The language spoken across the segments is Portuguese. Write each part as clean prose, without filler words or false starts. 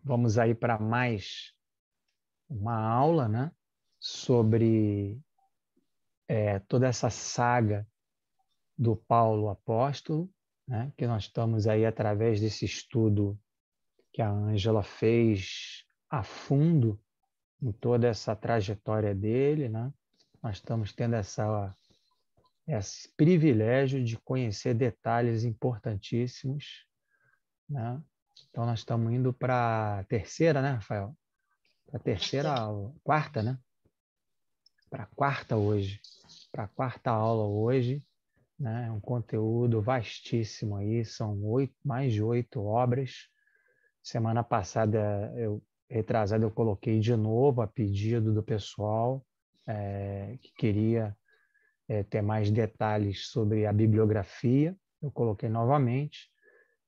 Vamos aí para mais uma aula, né, sobre toda essa saga do Paulo Apóstolo, né, que nós estamos aí através desse estudo que a Ângela fez a fundo em toda essa trajetória dele, né? Nós estamos tendo esse privilégio de conhecer detalhes importantíssimos, né? Então, nós estamos indo para a terceira, né, Rafael? Para a terceira aula, quarta, né? Para a quarta hoje, para a quarta aula hoje, né? É um conteúdo vastíssimo aí, são mais de 8 obras. Semana passada, retrasada, eu coloquei de novo a pedido do pessoal que queria ter mais detalhes sobre a bibliografia. Eu coloquei novamente.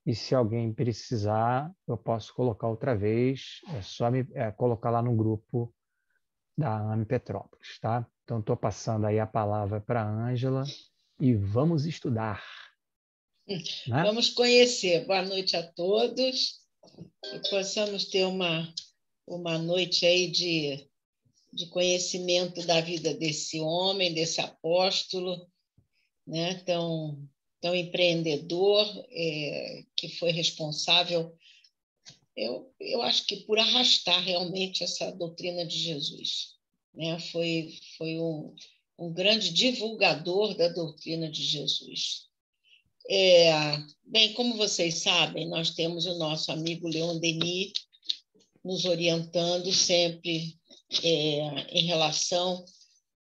E se alguém precisar, eu posso colocar outra vez. É só me colocar lá no grupo da AME Petrópolis, tá? Então, estou passando aí a palavra para a Ângela e vamos estudar. Né? Vamos conhecer. Boa noite a todos. Que possamos ter uma noite aí de conhecimento da vida desse homem, desse apóstolo, né? tão empreendedor, que foi responsável, eu acho que por arrastar realmente essa doutrina de Jesus, né? Foi um grande divulgador da doutrina de Jesus. Bem, como vocês sabem, nós temos o nosso amigo Leon Denis nos orientando sempre em relação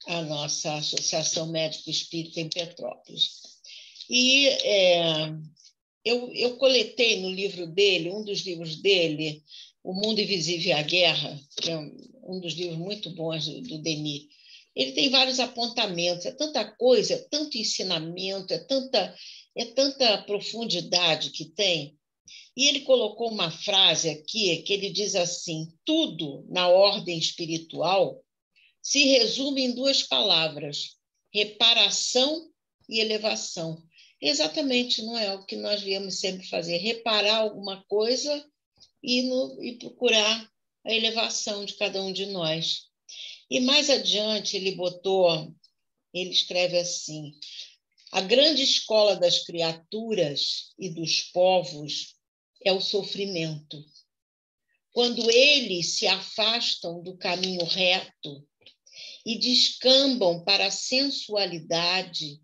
à nossa Associação Médico Espírita em Petrópolis. E eu coletei no livro dele, um dos livros dele, O Mundo Invisível e a Guerra, que é um dos livros muito bons do Denis. Ele tem vários apontamentos, é tanta coisa, é tanto ensinamento, é tanta profundidade que tem. E ele colocou uma frase aqui que ele diz assim: tudo na ordem espiritual se resume em 2 palavras: reparação e elevação. Exatamente, não é o que nós viemos sempre fazer, reparar alguma coisa e procurar a elevação de cada um de nós. E mais adiante ele escreve assim: a grande escola das criaturas e dos povos é o sofrimento. Quando eles se afastam do caminho reto e descambam para a sensualidade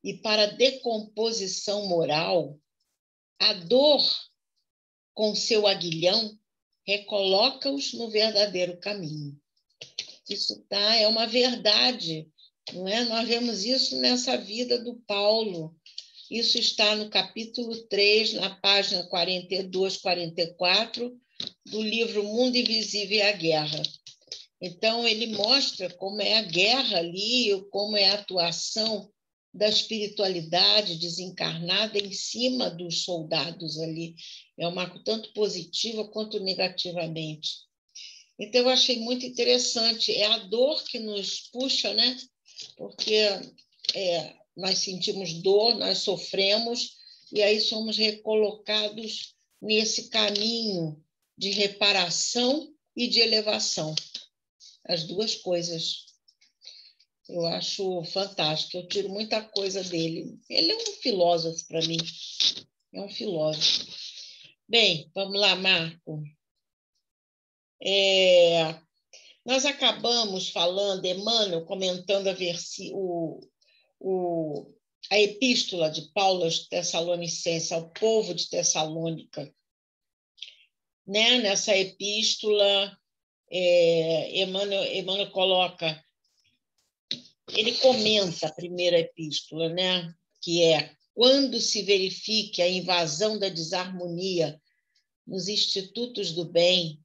e para a decomposição moral, a dor, com seu aguilhão, recoloca-os no verdadeiro caminho. Isso é uma verdade, não é? Nós vemos isso nessa vida do Paulo. Isso está no capítulo 3, na página 42, 44, do livro Mundo Invisível e a Guerra. Então, ele mostra como é a guerra ali, como é a atuação da espiritualidade desencarnada em cima dos soldados ali. É uma tanto positiva quanto negativamente. Então, eu achei muito interessante. É a dor que nos puxa, né? Porque nós sentimos dor, nós sofremos, e aí somos recolocados nesse caminho de reparação e de elevação. As 2 coisas. Eu acho fantástico, eu tiro muita coisa dele. Ele é um filósofo para mim, é um filósofo. Bem, vamos lá, Marco. Nós acabamos falando, Emmanuel comentando a epístola de Paulo aos Tessalonicenses, ao povo de Tessalônica. Né? Nessa epístola, Emmanuel coloca, ele comenta a primeira epístola, né? Que é: quando se verifique a invasão da desarmonia nos institutos do bem,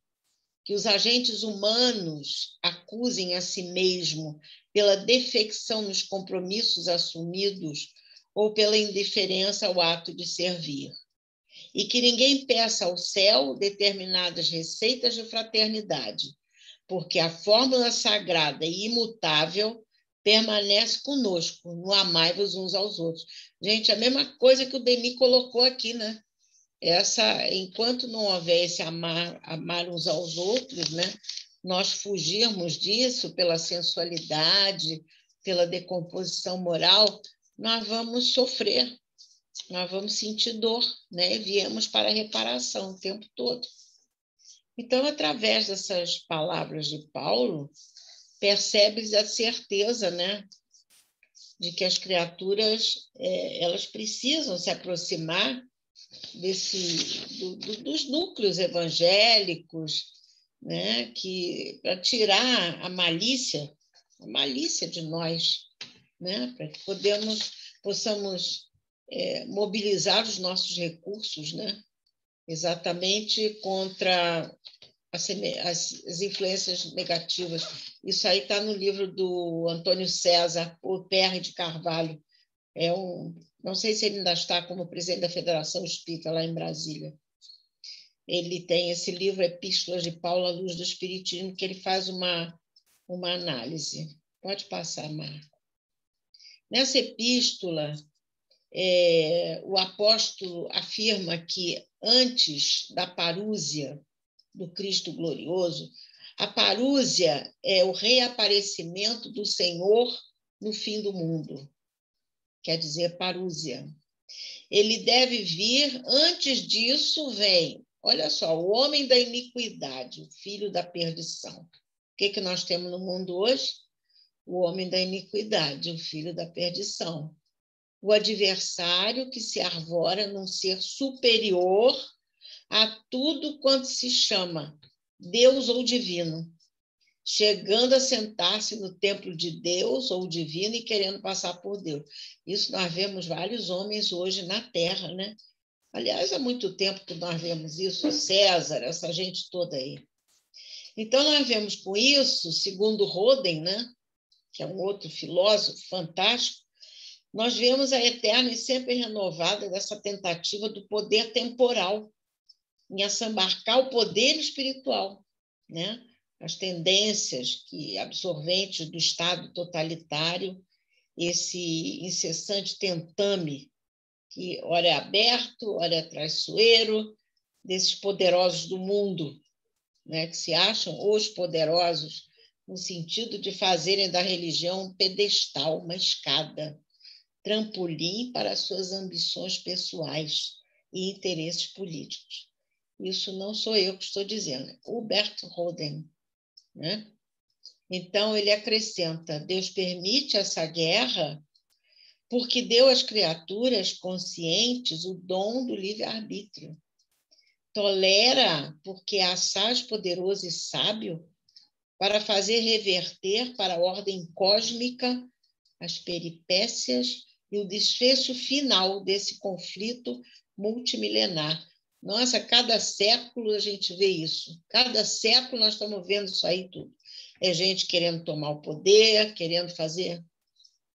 que os agentes humanos acusem a si mesmo pela defecção nos compromissos assumidos ou pela indiferença ao ato de servir, e que ninguém peça ao céu determinadas receitas de fraternidade, porque a fórmula sagrada e imutável permanece conosco, no amai-vos uns aos outros. Gente, a mesma coisa que o Denis colocou aqui, né? enquanto não houver esse amar uns aos outros, né, nós fugirmos disso pela sensualidade, pela decomposição moral, nós vamos sofrer, nós vamos sentir dor, né? Viemos para a reparação o tempo todo. Então, através dessas palavras de Paulo, percebe-se a certeza, né, de que as criaturas elas precisam se aproximar dos núcleos evangélicos, né, para tirar a malícia de nós, né, para que possamos mobilizar os nossos recursos, né, exatamente contra as influências negativas. Isso aí está no livro do Antônio César, o Perry de Carvalho. Não sei se ele ainda está como presidente da Federação Espírita lá em Brasília. Ele tem esse livro, Epístolas de Paulo à Luz do Espiritismo, que ele faz uma análise. Pode passar, Marco. Nessa epístola, o apóstolo afirma que antes da parúzia do Cristo glorioso, a parúzia é o reaparecimento do Senhor no fim do mundo. Quer dizer, parúzia. Ele deve vir, antes disso vem, olha só, o homem da iniquidade, o filho da perdição. O que nós temos no mundo hoje? O homem da iniquidade, o filho da perdição. O adversário que se arvora num ser superior a tudo quanto se chama Deus ou divino, chegando a sentar-se no templo de Deus ou divino e querendo passar por Deus. Isso nós vemos vários homens hoje na Terra, né? Aliás, há muito tempo que nós vemos isso, César, essa gente toda aí. Então, nós vemos com isso, segundo Roden, né, que é um outro filósofo fantástico, nós vemos a eterna e sempre renovada dessa tentativa do poder temporal, em assambarcar o poder espiritual, né? As tendências absorventes do Estado totalitário, esse incessante tentame, que ora é aberto, ora é traiçoeiro, desses poderosos do mundo, né? Que se acham os poderosos, no sentido de fazerem da religião um pedestal, uma escada, trampolim para suas ambições pessoais e interesses políticos. Isso não sou eu que estou dizendo, é Hubert Roden, né? Então, ele acrescenta, Deus permite essa guerra porque deu às criaturas conscientes o dom do livre-arbítrio. Tolera porque é assaz poderoso e sábio para fazer reverter para a ordem cósmica as peripécias e o desfecho final desse conflito multimilenar. Nossa, cada século a gente vê isso. Cada século nós estamos vendo isso aí tudo. É gente querendo tomar o poder, querendo fazer...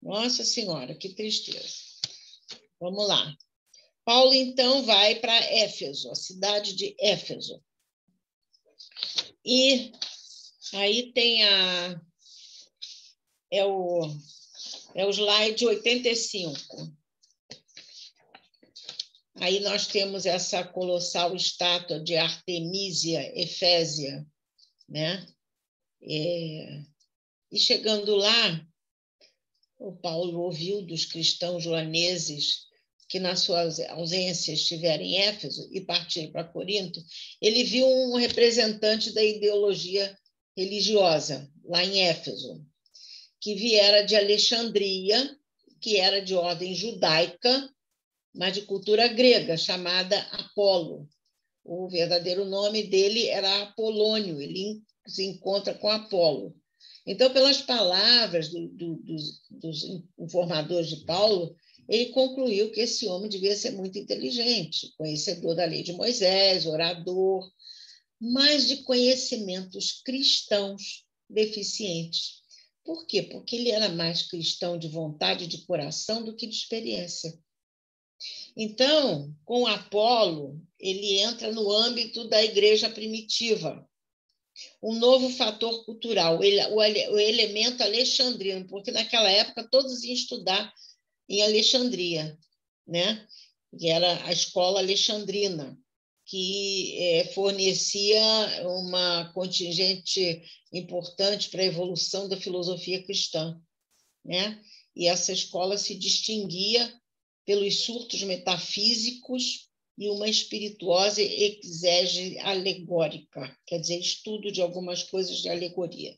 Nossa Senhora, que tristeza. Vamos lá. Paulo, então, vai para Éfeso, a cidade de Éfeso. E aí tem o slide 85. Aí nós temos essa colossal estátua de Artemísia Efésia, né? E chegando lá, o Paulo ouviu dos cristãos joaneses que, na sua ausência, estiveram em Éfeso e partiram para Corinto. Ele viu um representante da ideologia religiosa, lá em Éfeso, que viera de Alexandria, que era de ordem judaica, mas de cultura grega, chamada Apolo. O verdadeiro nome dele era Apolônio, ele se encontra com Apolo. Então, pelas palavras dos informadores de Paulo, ele concluiu que esse homem devia ser muito inteligente, conhecedor da lei de Moisés, orador, mas de conhecimentos cristãos deficientes. Por quê? Porque ele era mais cristão de vontade e de coração do que de experiência. Então, com Apolo, ele entra no âmbito da igreja primitiva, um novo fator cultural, o elemento alexandrino, porque naquela época todos iam estudar em Alexandria, né? que era a escola alexandrina, que fornecia uma contingente importante para a evolução da filosofia cristã, né? E essa escola se distinguia pelos surtos metafísicos e uma espirituosa exégese alegórica, quer dizer, estudo de algumas coisas de alegoria.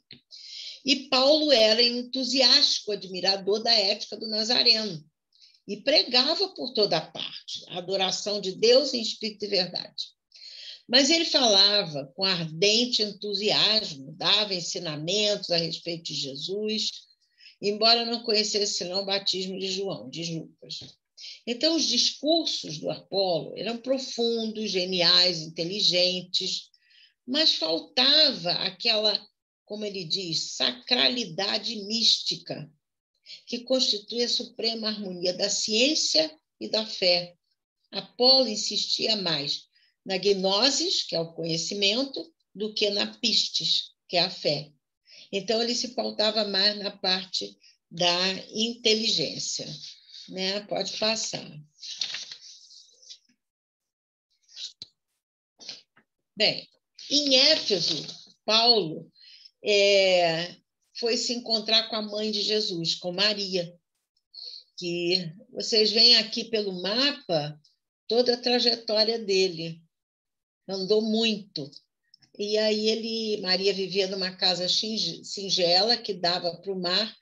E Paulo era entusiástico, admirador da ética do Nazareno, e pregava por toda parte a adoração de Deus em espírito e verdade. Mas ele falava com ardente entusiasmo, dava ensinamentos a respeito de Jesus, embora não conhecesse senão o batismo de João, diz Lucas. Então, os discursos do Apolo eram profundos, geniais, inteligentes, mas faltava aquela, como ele diz, sacralidade mística, que constitui a suprema harmonia da ciência e da fé. Apolo insistia mais na gnosis, que é o conhecimento, do que na pistis, que é a fé. Então, ele se pautava mais na parte da inteligência, né? Pode passar. Bem, em Éfeso, Paulo foi se encontrar com a mãe de Jesus, com Maria, que vocês veem aqui pelo mapa toda a trajetória dele. Andou muito. E aí Maria vivia numa casa singela que dava para o mar,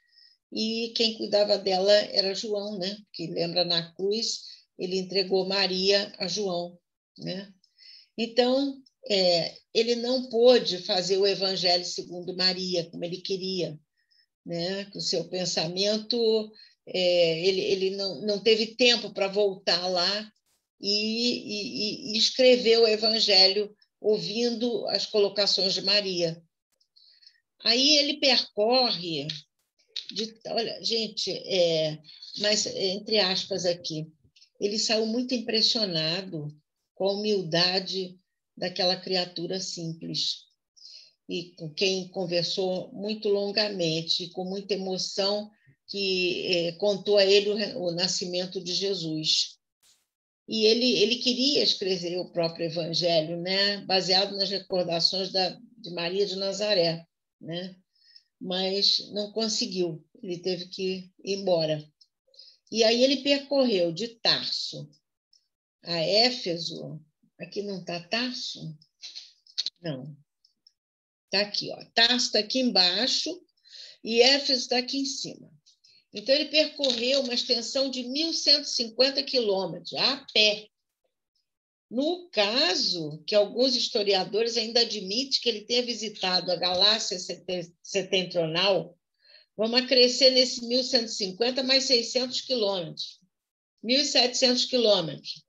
e quem cuidava dela era João, né? Que lembra, na cruz, ele entregou Maria a João, né? Então, ele não pôde fazer o evangelho segundo Maria, como ele queria, né? Que o seu pensamento, ele não teve tempo para voltar lá e escrever o evangelho ouvindo as colocações de Maria. Aí ele percorre, olha, gente, mas entre aspas aqui, ele saiu muito impressionado com a humildade daquela criatura simples, e com quem conversou muito longamente, com muita emoção, que contou a ele o nascimento de Jesus. E ele queria escrever o próprio evangelho, né? Baseado nas recordações de Maria de Nazaré, né? Mas não conseguiu, ele teve que ir embora. E aí ele percorreu de Tarso a Éfeso. Aqui não está Tarso? Não. Está aqui, ó. Tarso está aqui embaixo e Éfeso está aqui em cima. Então, ele percorreu uma extensão de 1.150 quilômetros, a pé. No caso, que alguns historiadores ainda admitem que ele tenha visitado a galáxia setentrional, vamos acrescer nesse 1.150 mais 600 quilômetros, 1.700 quilômetros.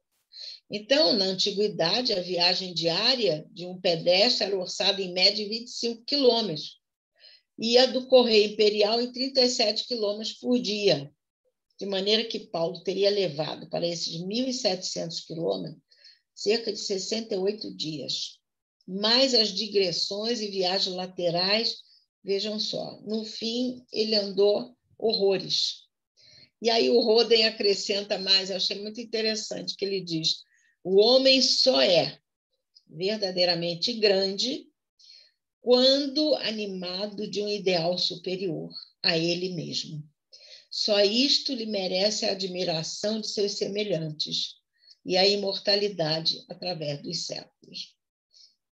Então, na antiguidade, a viagem diária de um pedestre era orçada em média de 25 quilômetros, e a do Correio Imperial em 37 quilômetros por dia, de maneira que Paulo teria levado para esses 1.700 quilômetros cerca de 68 dias, mais as digressões e viagens laterais, vejam só. No fim, ele andou horrores. E aí o Roden acrescenta mais, eu achei muito interessante, que ele diz: o homem só é verdadeiramente grande quando animado de um ideal superior a ele mesmo. Só isto lhe merece a admiração de seus semelhantes e a imortalidade através dos séculos.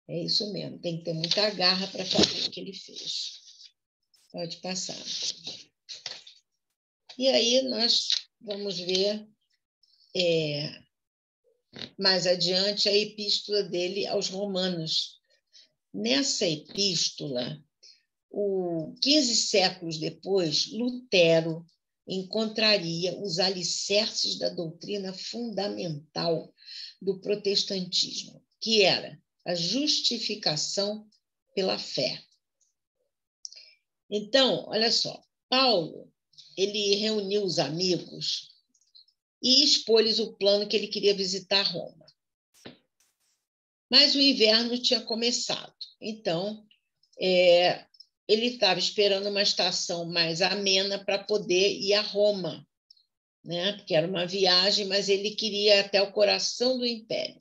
É isso mesmo, tem que ter muita garra para fazer o que ele fez. Pode passar. E aí nós vamos ver mais adiante a epístola dele aos Romanos. Nessa epístola, 15 séculos depois, Lutero encontraria os alicerces da doutrina fundamental do protestantismo, que era a justificação pela fé. Então, olha só, Paulo, ele reuniu os amigos e expôs-lhes o plano que ele queria visitar Roma. Mas o inverno tinha começado, então ele estava esperando uma estação mais amena para poder ir a Roma. né? Porque era uma viagem, mas ele queria ir até o coração do império.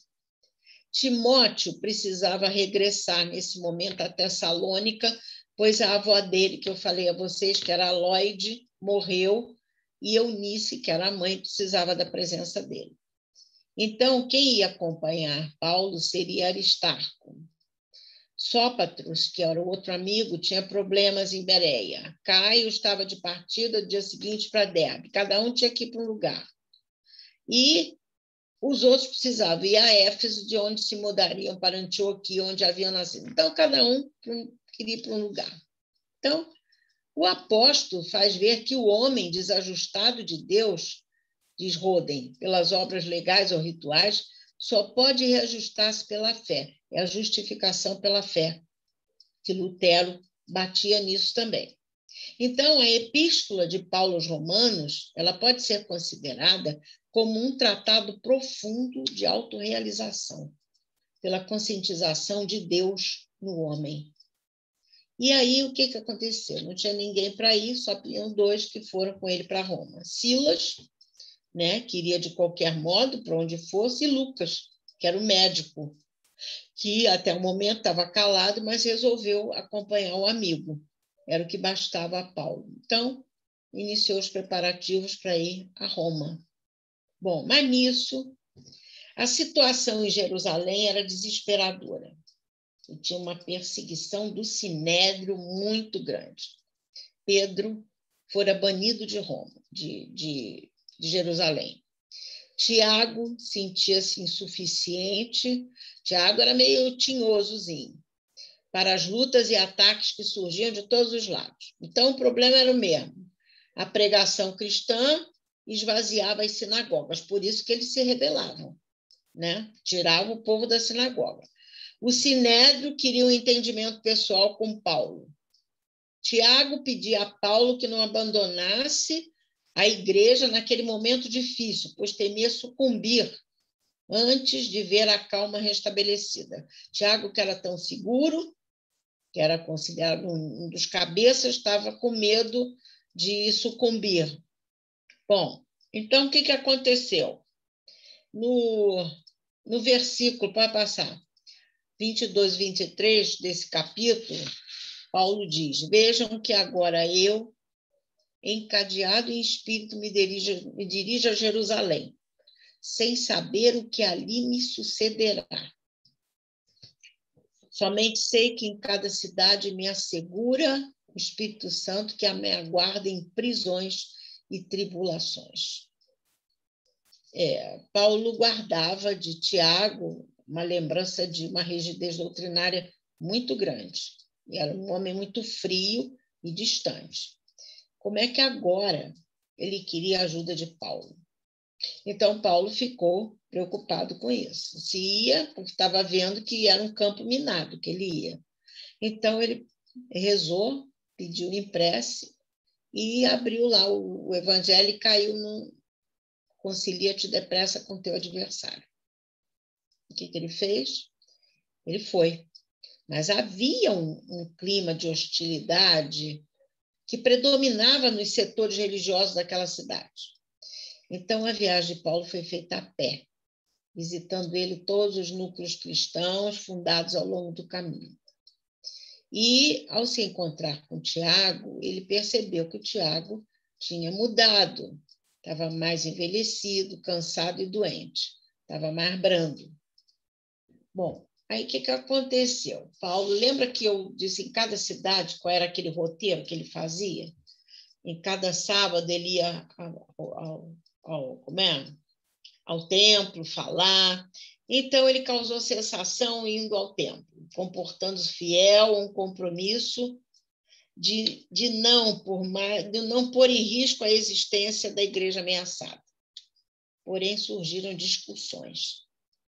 Timóteo precisava regressar nesse momento a Tessalônica, pois a avó dele, que eu falei a vocês, que era a Lóide, morreu, e Eunice, que era a mãe, precisava da presença dele. Então, quem ia acompanhar Paulo seria Aristarco. Sópatros, que era o outro amigo, tinha problemas em Bereia. Caio estava de partida no dia seguinte para Derbe. Cada um tinha que ir para um lugar. E os outros precisavam ir a Éfeso, de onde se mudariam para Antioquia, onde haviam nascido. Então, cada um queria ir para um lugar. Então, o apóstolo faz ver que o homem desajustado de Deus, diz Roden, pelas obras legais ou rituais, só pode reajustar-se pela fé. É a justificação pela fé, que Lutero batia nisso também. Então, a epístola de Paulo aos Romanos, ela pode ser considerada como um tratado profundo de autorrealização, pela conscientização de Deus no homem. E aí, o que aconteceu? Não tinha ninguém para ir, só tinham 2 que foram com ele para Roma. Silas, né, que iria de qualquer modo para onde fosse, e Lucas, que era o médico, que até o momento estava calado, mas resolveu acompanhar o amigo. Era o que bastava a Paulo. Então, iniciou os preparativos para ir a Roma. Bom, mas nisso, a situação em Jerusalém era desesperadora. E tinha uma perseguição do Sinédrio muito grande. Pedro fora banido de Roma, de Jerusalém. Tiago sentia-se insuficiente. Tiago era meio tinhosozinho para as lutas e ataques que surgiam de todos os lados. Então, o problema era o mesmo. A pregação cristã esvaziava as sinagogas, por isso que eles se rebelavam, né? Tiravam o povo da sinagoga. O Sinédrio queria um entendimento pessoal com Paulo. Tiago pedia a Paulo que não abandonasse a igreja naquele momento difícil, pois temia sucumbir antes de ver a calma restabelecida. Tiago, que era tão seguro, que era considerado um dos cabeças, estava com medo de sucumbir. Bom, então o que aconteceu? No versículo, pode passar, 22, 23 desse capítulo, Paulo diz: vejam que agora eu, encadeado em espírito, me dirijo a Jerusalém, sem saber o que ali me sucederá. Somente sei que em cada cidade me assegura o Espírito Santo que me aguarda em prisões e tribulações. Paulo guardava de Tiago uma lembrança de uma rigidez doutrinária muito grande. Era um homem muito frio e distante. Como é que agora ele queria a ajuda de Paulo? Então, Paulo ficou preocupado com isso. Se ia, porque estava vendo que era um campo minado que ele ia. Então, ele rezou, pediu em prece e abriu lá o evangelho e caiu no concilia-te depressa com teu adversário. O que ele fez? Ele foi. Mas havia um clima de hostilidade que predominava nos setores religiosos daquela cidade. Então, a viagem de Paulo foi feita a pé, visitando ele todos os núcleos cristãos fundados ao longo do caminho. E, ao se encontrar com Tiago, ele percebeu que o Tiago tinha mudado, estava mais envelhecido, cansado e doente, estava mais brando. Bom, aí o que aconteceu? Paulo, lembra que eu disse em cada cidade qual era aquele roteiro que ele fazia? Em cada sábado ele ia ao templo falar. Então, ele causou sensação indo ao templo, comportando-se fiel, um compromisso de não pôr em risco a existência da igreja ameaçada. Porém, surgiram discussões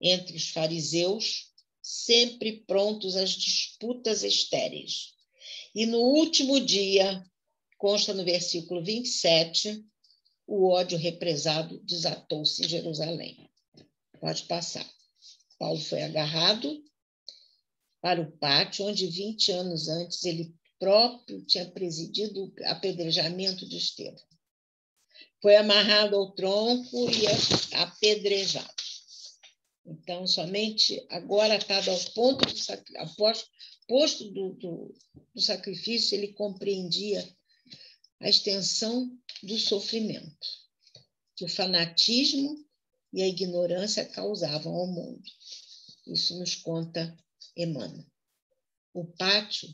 entre os fariseus, sempre prontos às disputas estéreis. E no último dia, consta no versículo 27, o ódio represado desatou-se em Jerusalém. Pode passar. Paulo foi agarrado para o pátio, onde 20 anos antes ele próprio tinha presidido o apedrejamento de Estevão. foi amarrado ao tronco e apedrejado. Então, somente agora, atado ao ponto posto do sacrifício, ele compreendia a extensão do sofrimento que o fanatismo e a ignorância causavam ao mundo. Isso nos conta Emmanuel. O pátio,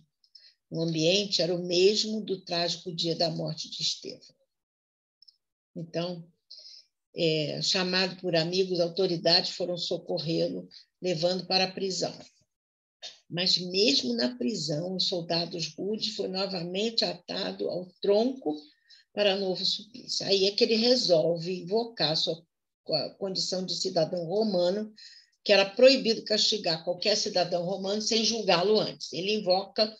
o ambiente, era o mesmo do trágico dia da morte de Estevão. Então, chamado por amigos, autoridades foram socorrê-lo, levando para a prisão. Mas mesmo na prisão, os soldados rudes foi novamente atado ao tronco para novo suplício. Aí é que ele resolve invocar a sua condição de cidadão romano, que era proibido castigar qualquer cidadão romano sem julgá-lo antes. Ele invoca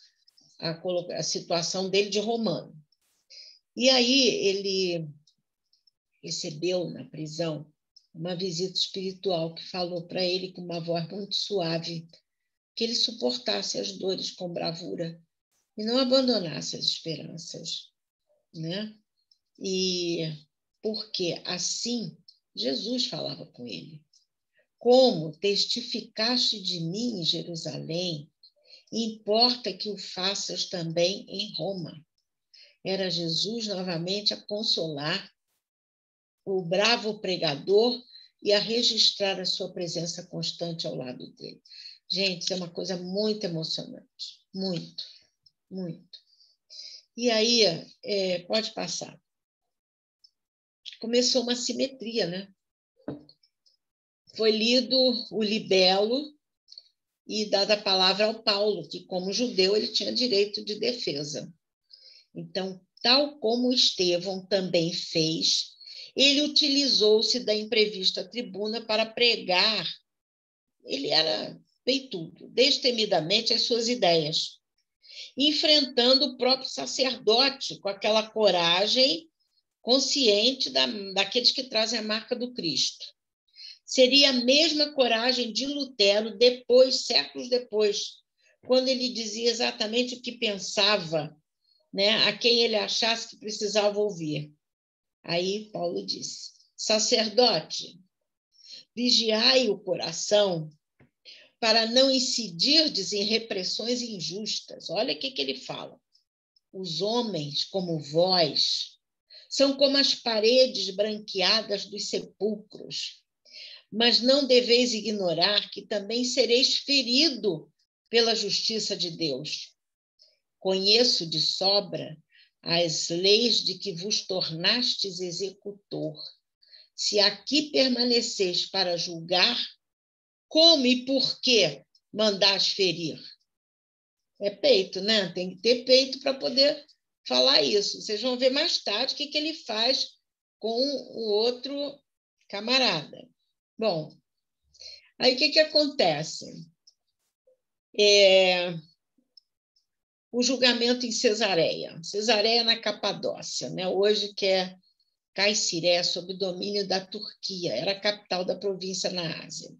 a situação dele de romano. E aí ele recebeu na prisão uma visita espiritual que falou para ele com uma voz muito suave que ele suportasse as dores com bravura e não abandonasse as esperanças, né? E porque assim Jesus falava com ele: como testificaste de mim em Jerusalém, importa que o faças também em Roma. Era Jesus novamente a consolar o bravo pregador e a registrar a sua presença constante ao lado dele. Gente, isso é uma coisa muito emocionante. Muito, muito. E aí, pode passar. Começou uma simetria, né? Foi lido o libelo e dada a palavra ao Paulo, que, como judeu, ele tinha direito de defesa. Então, tal como Estevão também fez, ele utilizou-se da imprevista tribuna para pregar. Ele era peitudo, destemidamente, as suas ideias, enfrentando o próprio sacerdote com aquela coragem consciente daqueles que trazem a marca do Cristo. Seria a mesma coragem de Lutero depois, séculos depois, quando ele dizia exatamente o que pensava, né, a quem ele achasse que precisava ouvir. Aí Paulo disse: sacerdote, vigiai o coração para não incidirdes em repressões injustas. Olha o que ele fala. Os homens, como vós, são como as paredes branqueadas dos sepulcros, mas não deveis ignorar que também sereis ferido pela justiça de Deus. Conheço de sobra as leis de que vos tornastes executor. Se aqui permaneceis para julgar, como e por que mandás ferir? É peito, né? Tem que ter peito para poder falar isso. Vocês vão ver mais tarde o que ele faz com o outro camarada. Bom, aí o que acontece? O julgamento em Cesareia. Cesareia na Capadócia, né? Hoje que é Caiciré, sob domínio da Turquia, era a capital da província na Ásia.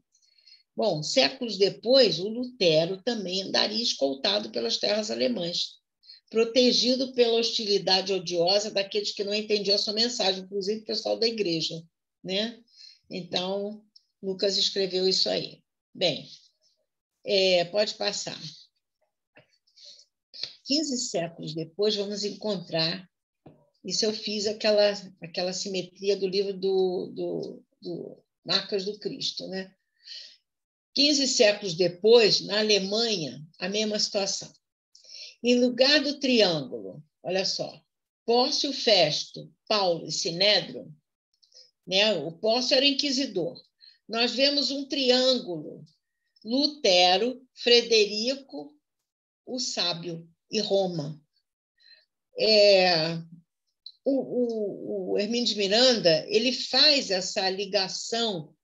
Bom, séculos depois, o Lutero também andaria escoltado pelas terras alemãs, protegido pela hostilidade odiosa daqueles que não entendiam a sua mensagem, inclusive o pessoal da igreja, né? Então, Lucas escreveu isso aí. Bem, pode passar. 15 séculos depois, vamos encontrar, isso eu fiz aquela simetria do livro do Marcas do Cristo, né? 15 séculos depois, na Alemanha, a mesma situação. Em lugar do triângulo, olha só, Pórcio Festo, Paulo e Sinédrio, né? O Pórcio era inquisidor. Nós vemos um triângulo, Lutero, Frederico, o Sábio e Roma. O Hermínio de Miranda, ele faz essa ligação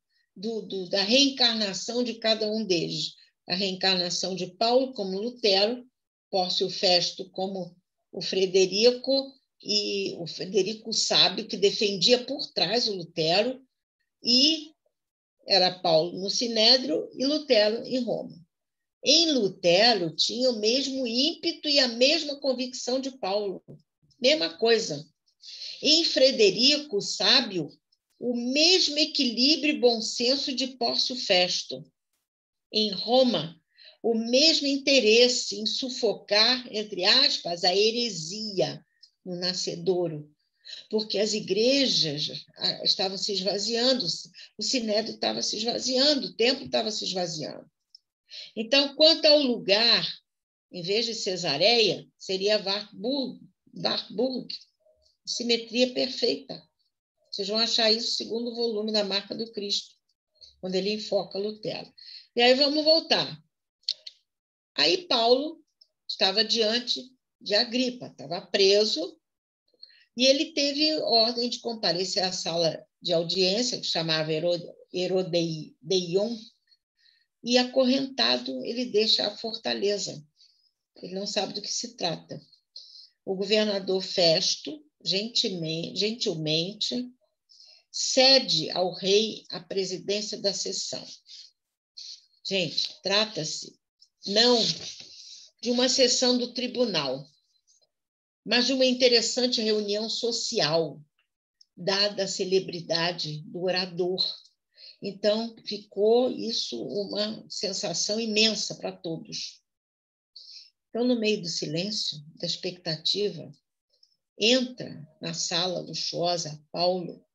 da reencarnação de cada um deles. A reencarnação de Paulo como Lutero, Pórcio Festo como o Frederico, e o Frederico Sábio, que defendia por trás o Lutero, e era Paulo no Sinédrio e Lutero em Roma. Em Lutero, tinha o mesmo ímpeto e a mesma convicção de Paulo. Mesma coisa. Em Frederico, o sábio, o mesmo equilíbrio e bom senso de Pórcio Festo. Em Roma, o mesmo interesse em sufocar, entre aspas, a heresia no nascedouro, porque as igrejas estavam se esvaziando, o sinédrio estava se esvaziando, o templo estava se esvaziando. Então, quanto ao lugar, em vez de Cesareia, seria Wartburg, simetria perfeita. Vocês vão achar isso no segundo volume da Marca do Cristo, quando ele enfoca Lutero. E aí vamos voltar. Aí Paulo estava diante de Agripa, estava preso, e ele teve ordem de comparecer à sala de audiência, que chamava Herodeion, e acorrentado ele deixa a fortaleza. Ele não sabe do que se trata. O governador Festo, gentilmente, cede ao rei a presidência da sessão. Gente, trata-se não de uma sessão do tribunal, mas de uma interessante reunião social, dada a celebridade do orador. Então, ficou isso uma sensação imensa para todos. Então, no meio do silêncio, da expectativa, entra na sala luxuosa Paulo,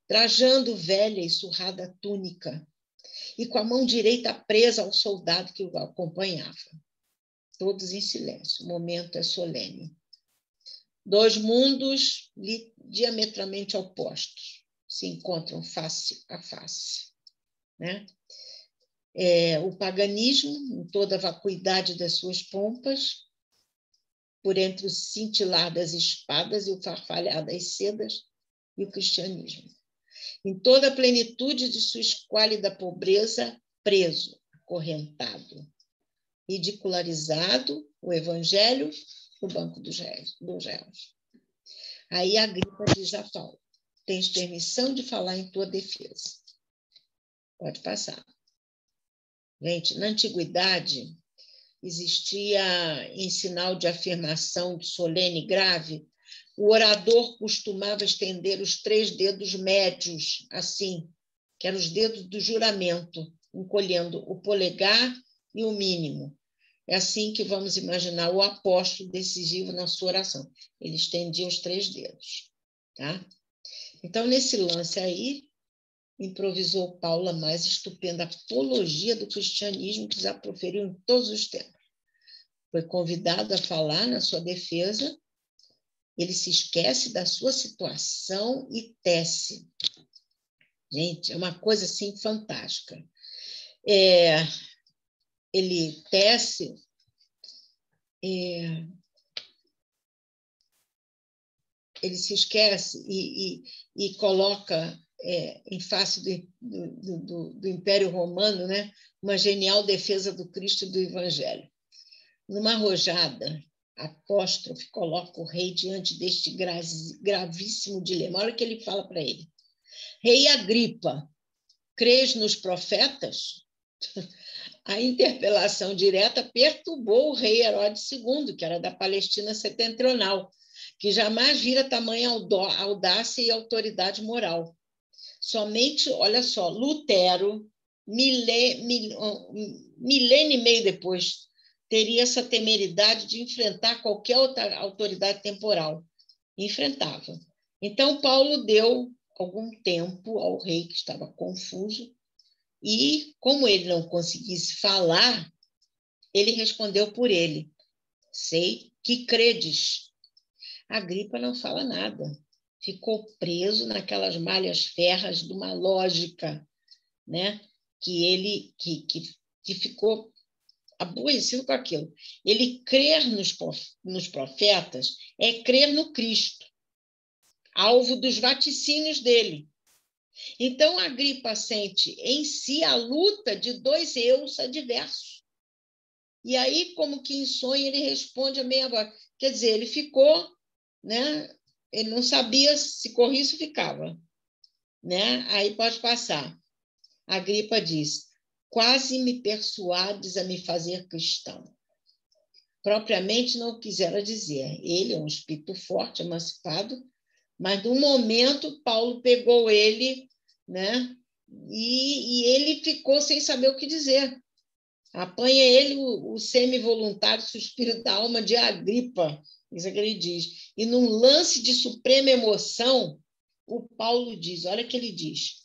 trajando velha e surrada túnica, e com a mão direita presa ao soldado que o acompanhava. Todos em silêncio, o momento é solene. Dois mundos diametralmente opostos se encontram face a face, né? O paganismo, em toda a vacuidade das suas pompas, por entre o cintilar das espadas e o farfalhar das sedas, e o cristianismo, em toda a plenitude de sua esquálida pobreza, preso, acorrentado, ridicularizado, o evangelho no banco dos réus. Aí Agripa diz a Paulo: tens permissão de falar em tua defesa. Pode passar. Gente, na antiguidade, existia, em sinal de afirmação solene e grave, o orador costumava estender os 3 dedos médios, assim, que eram os dedos do juramento, encolhendo o polegar e o mínimo. É assim que vamos imaginar o apóstolo decisivo na sua oração. Ele estendia os 3 dedos. Tá? Então, nesse lance aí, improvisou Paulo a mais estupenda apologia do cristianismo que já proferiu em todos os tempos. Foi convidado a falar na sua defesa, ele se esquece da sua situação e tece. Gente, é uma coisa assim fantástica. Ele tece, ele se esquece e coloca em face do Império Romano, né, uma genial defesa do Cristo e do Evangelho. Numa arrojada, apóstrofe coloca o rei diante deste gravíssimo dilema. Olha o que ele fala para ele. Rei Agripa, crês nos profetas? A interpelação direta perturbou o rei Herodes II, que era da Palestina setentrional, que jamais vira tamanha audácia e autoridade moral. Somente, olha só, Lutero, milênio e meio depois, teria essa temeridade de enfrentar qualquer outra autoridade temporal. Enfrentava. Então, Paulo deu algum tempo ao rei, que estava confuso, e, como ele não conseguisse falar, ele respondeu por ele: sei que credes. Agripa não fala nada. Ficou preso naquelas malhas férreas de uma lógica, né? que ficou aborrecido com aquilo. Ele crer nos profetas é crer no Cristo, alvo dos vaticínios dele. Então, Agripa sente em si a luta de 2 eus adversos. E aí, como que em sonho, ele responde a meia voz. Quer dizer, ele ficou, né? Ele não sabia se corria ou se ficava. Né? Aí pode passar. Agripa diz: quase me persuades a me fazer cristão. propriamente não quisera dizer. Ele é um espírito forte, emancipado, mas, no momento, Paulo pegou ele, né? E ele ficou sem saber o que dizer. Apanha ele o semi-voluntário suspiro da alma de Agripa, isso é que ele diz. E, num lance de suprema emoção, o Paulo diz, olha o que ele diz,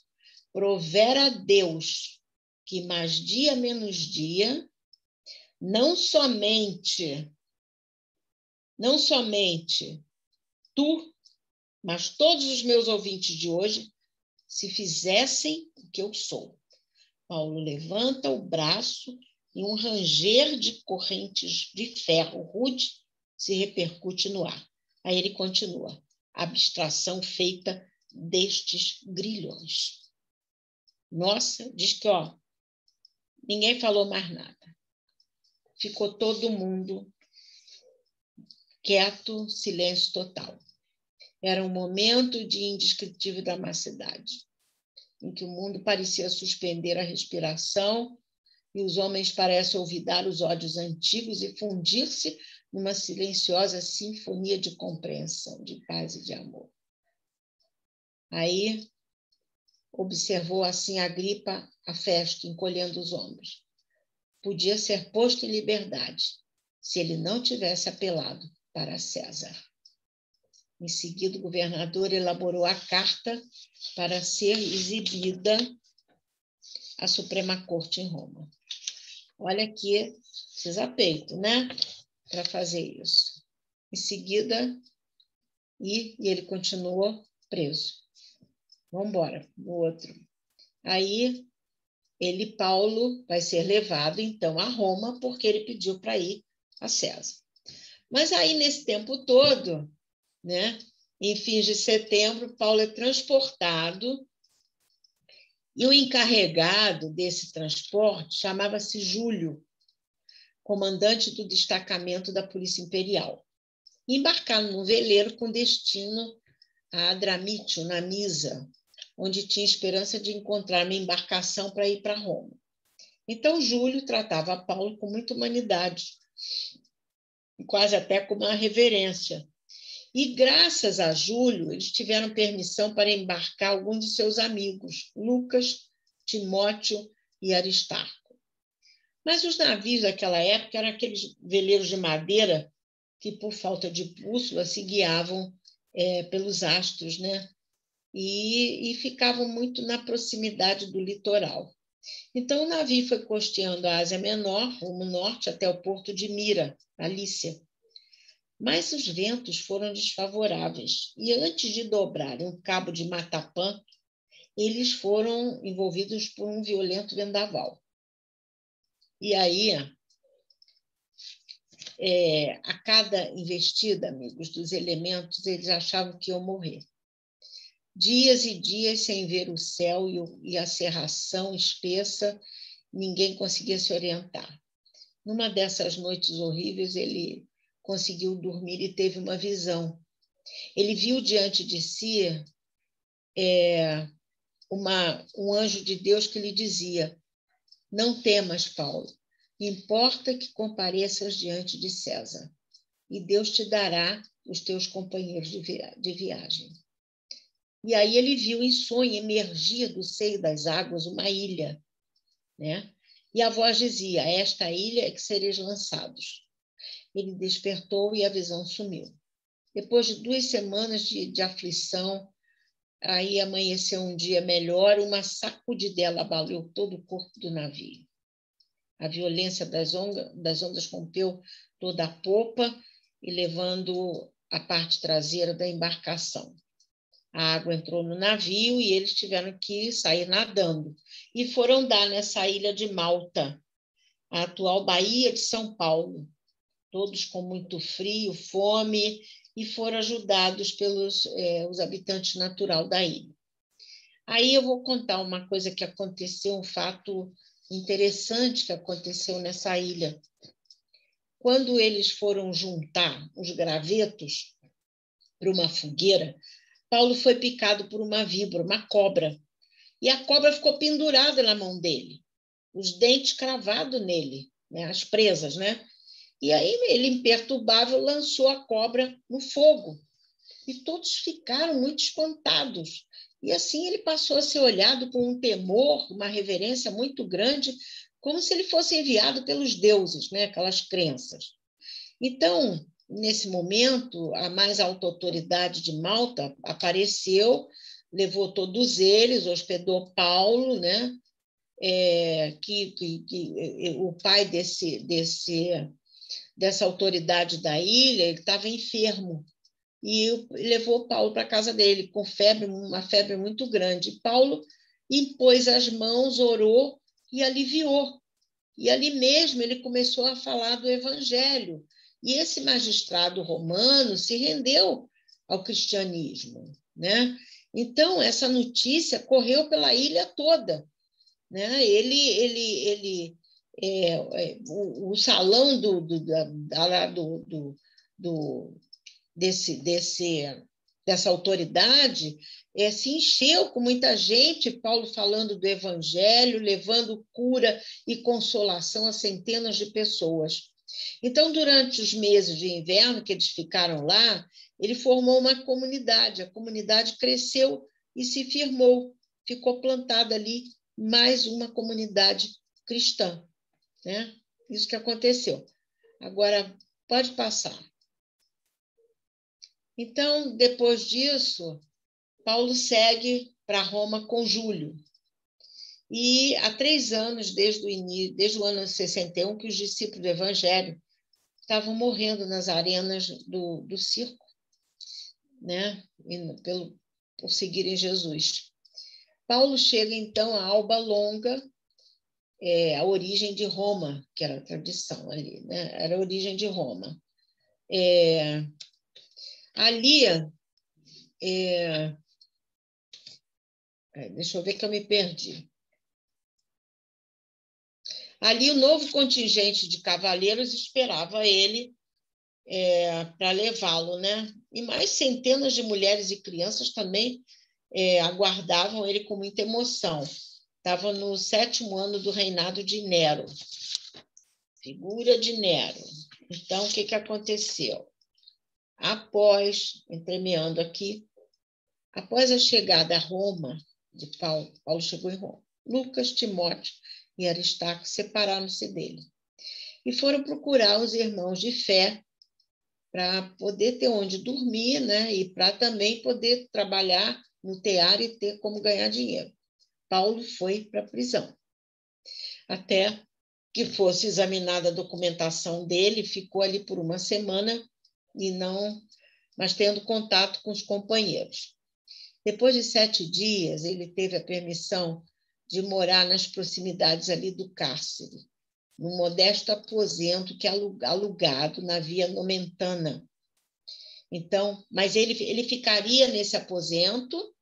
provera a Deus que mais dia menos dia, não somente tu, mas todos os meus ouvintes de hoje, se fizessem o que eu sou. Paulo levanta o braço e um ranger de correntes de ferro rude se repercute no ar. Aí ele continua, abstração feita destes grilhões. Nossa, diz que ninguém falou mais nada. Ficou todo mundo quieto, silêncio total. Era um momento de indescritível dramática, em que o mundo parecia suspender a respiração e os homens parecem olvidar os ódios antigos e fundir-se numa silenciosa sinfonia de compreensão, de paz e de amor. Aí observou assim Agripa a festa, encolhendo os ombros. Podia ser posto em liberdade se ele não tivesse apelado para César. Em seguida, o governador elaborou a carta para ser exibida à Suprema Corte em Roma. Olha aqui, precisa peito, né? Para fazer isso. Em seguida, e ele continuou preso. Vamos embora, o outro. Aí, Paulo, vai ser levado, então, a Roma, porque ele pediu para ir a César. Mas aí, nesse tempo todo, né, em fins de setembro, Paulo é transportado e o encarregado desse transporte chamava-se Júlio, comandante do destacamento da Polícia Imperial. Embarcaram num veleiro com destino a Adramítio, na Misa, onde tinha esperança de encontrar uma embarcação para ir para Roma. Então, Júlio tratava Paulo com muita humanidade, quase até com uma reverência. E, graças a Júlio, eles tiveram permissão para embarcar alguns de seus amigos, Lucas, Timóteo e Aristarco. Mas os navios daquela época eram aqueles veleiros de madeira que, por falta de bússola, se guiavam pelos astros, né? E ficavam muito na proximidade do litoral. Então, o navio foi costeando a Ásia Menor, rumo norte, até o porto de Mira, na Lícia. Mas os ventos foram desfavoráveis e, antes de dobrarem o cabo de Matapã, eles foram envolvidos por um violento vendaval. E aí, a cada investida, amigos, dos elementos, eles achavam que iam morrer. Dias e dias sem ver o céu e a cerração espessa, ninguém conseguia se orientar. Numa dessas noites horríveis, ele conseguiu dormir e teve uma visão. Ele viu diante de si um anjo de Deus que lhe dizia: não temas, Paulo, importa que compareças diante de César, e Deus te dará os teus companheiros de viagem. E aí ele viu em sonho emergir do seio das águas uma ilha, né? E a voz dizia: esta ilha é que sereis lançados. Ele despertou e a visão sumiu. Depois de 2 semanas de aflição, aí amanheceu um dia melhor, uma sacudidela abalou todo o corpo do navio. A violência das ondas rompeu toda a popa e levando a parte traseira da embarcação. A água entrou no navio e eles tiveram que sair nadando. E foram dar nessa ilha de Malta, a atual Baía de São Paulo, todos com muito frio, fome, e foram ajudados pelos os habitantes naturais da ilha. Aí eu vou contar uma coisa que aconteceu, um fato interessante que aconteceu nessa ilha. Quando eles foram juntar os gravetos para uma fogueira, Paulo foi picado por uma víbora, uma cobra, e a cobra ficou pendurada na mão dele, os dentes cravados nele, né, as presas, né? E aí ele, imperturbável, lançou a cobra no fogo. E todos ficaram muito espantados. E assim ele passou a ser olhado com um temor, uma reverência muito grande, como se ele fosse enviado pelos deuses, né? Aquelas crenças. Então, nesse momento, a mais alta autoridade de Malta apareceu, levou todos eles, hospedou Paulo, né? O pai dessa autoridade da ilha, ele estava enfermo, e levou Paulo para a casa dele, com febre, uma febre muito grande. Paulo impôs as mãos, orou e aliviou. E ali mesmo ele começou a falar do evangelho. E esse magistrado romano se rendeu ao cristianismo, né? Então, essa notícia correu pela ilha toda, né? O salão dessa autoridade se encheu com muita gente, Paulo falando do evangelho, levando cura e consolação a centenas de pessoas. Então, durante os meses de inverno que eles ficaram lá, ele formou uma comunidade, a comunidade cresceu e se firmou, ficou plantada ali mais uma comunidade cristã, né? Isso que aconteceu. Agora, pode passar. Então, depois disso, Paulo segue para Roma com Júlio. E há 3 anos, desde o ano 61, que os discípulos do Evangelho estavam morrendo nas arenas do circo, né? Por seguirem Jesus. Paulo chega, então, a Alba Longa, a origem de Roma, que era a tradição ali, né? Era a origem de Roma. Ali, deixa eu ver que eu me perdi. Ali o novo contingente de cavaleiros esperava ele para levá-lo, né? E mais centenas de mulheres e crianças também aguardavam ele com muita emoção. Estava no 7º ano do reinado de Nero. Figura de Nero. Então, o que aconteceu? Entremeando aqui, após a chegada a Roma de Paulo, Paulo chegou em Roma. Lucas, Timóteo e Aristarco separaram-se dele e foram procurar os irmãos de fé para poder ter onde dormir, né? E para também poder trabalhar no tear e ter como ganhar dinheiro. Paulo foi para a prisão. Até que fosse examinada a documentação dele, ficou ali por uma semana, mas tendo contato com os companheiros. Depois de 7 dias, ele teve a permissão de morar nas proximidades ali do cárcere, num modesto aposento que é alugado na Via Nomentana. Então, mas ele ficaria nesse aposento,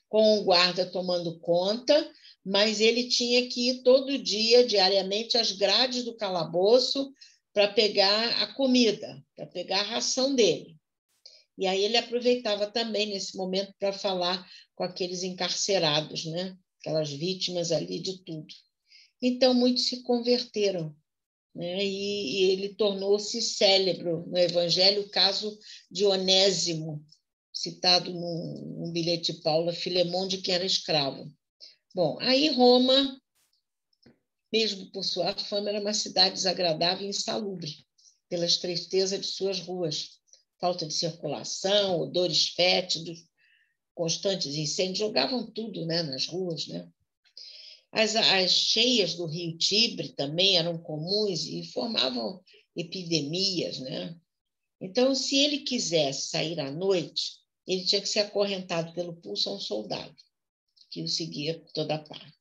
com o guarda tomando conta, mas ele tinha que ir todo dia, diariamente, às grades do calabouço para pegar a comida, para pegar a ração dele. E aí ele aproveitava também nesse momento para falar com aqueles encarcerados, né? Aquelas vítimas ali de tudo. Então, muitos se converteram, né? E ele tornou-se célebre no Evangelho, o caso de Onésimo, citado num bilhete de Paulo, Filemão, de quem era escravo. Bom, aí Roma, mesmo por sua fama, era uma cidade desagradável e insalubre, pela estreiteza de suas ruas, falta de circulação, odores fétidos, constantes incêndios, jogavam tudo, né, nas ruas, né? As cheias do rio Tibre também eram comuns e formavam epidemias, né? Então, se ele quisesse sair à noite, ele tinha que ser acorrentado pelo pulso a um soldado, que o seguia por toda parte.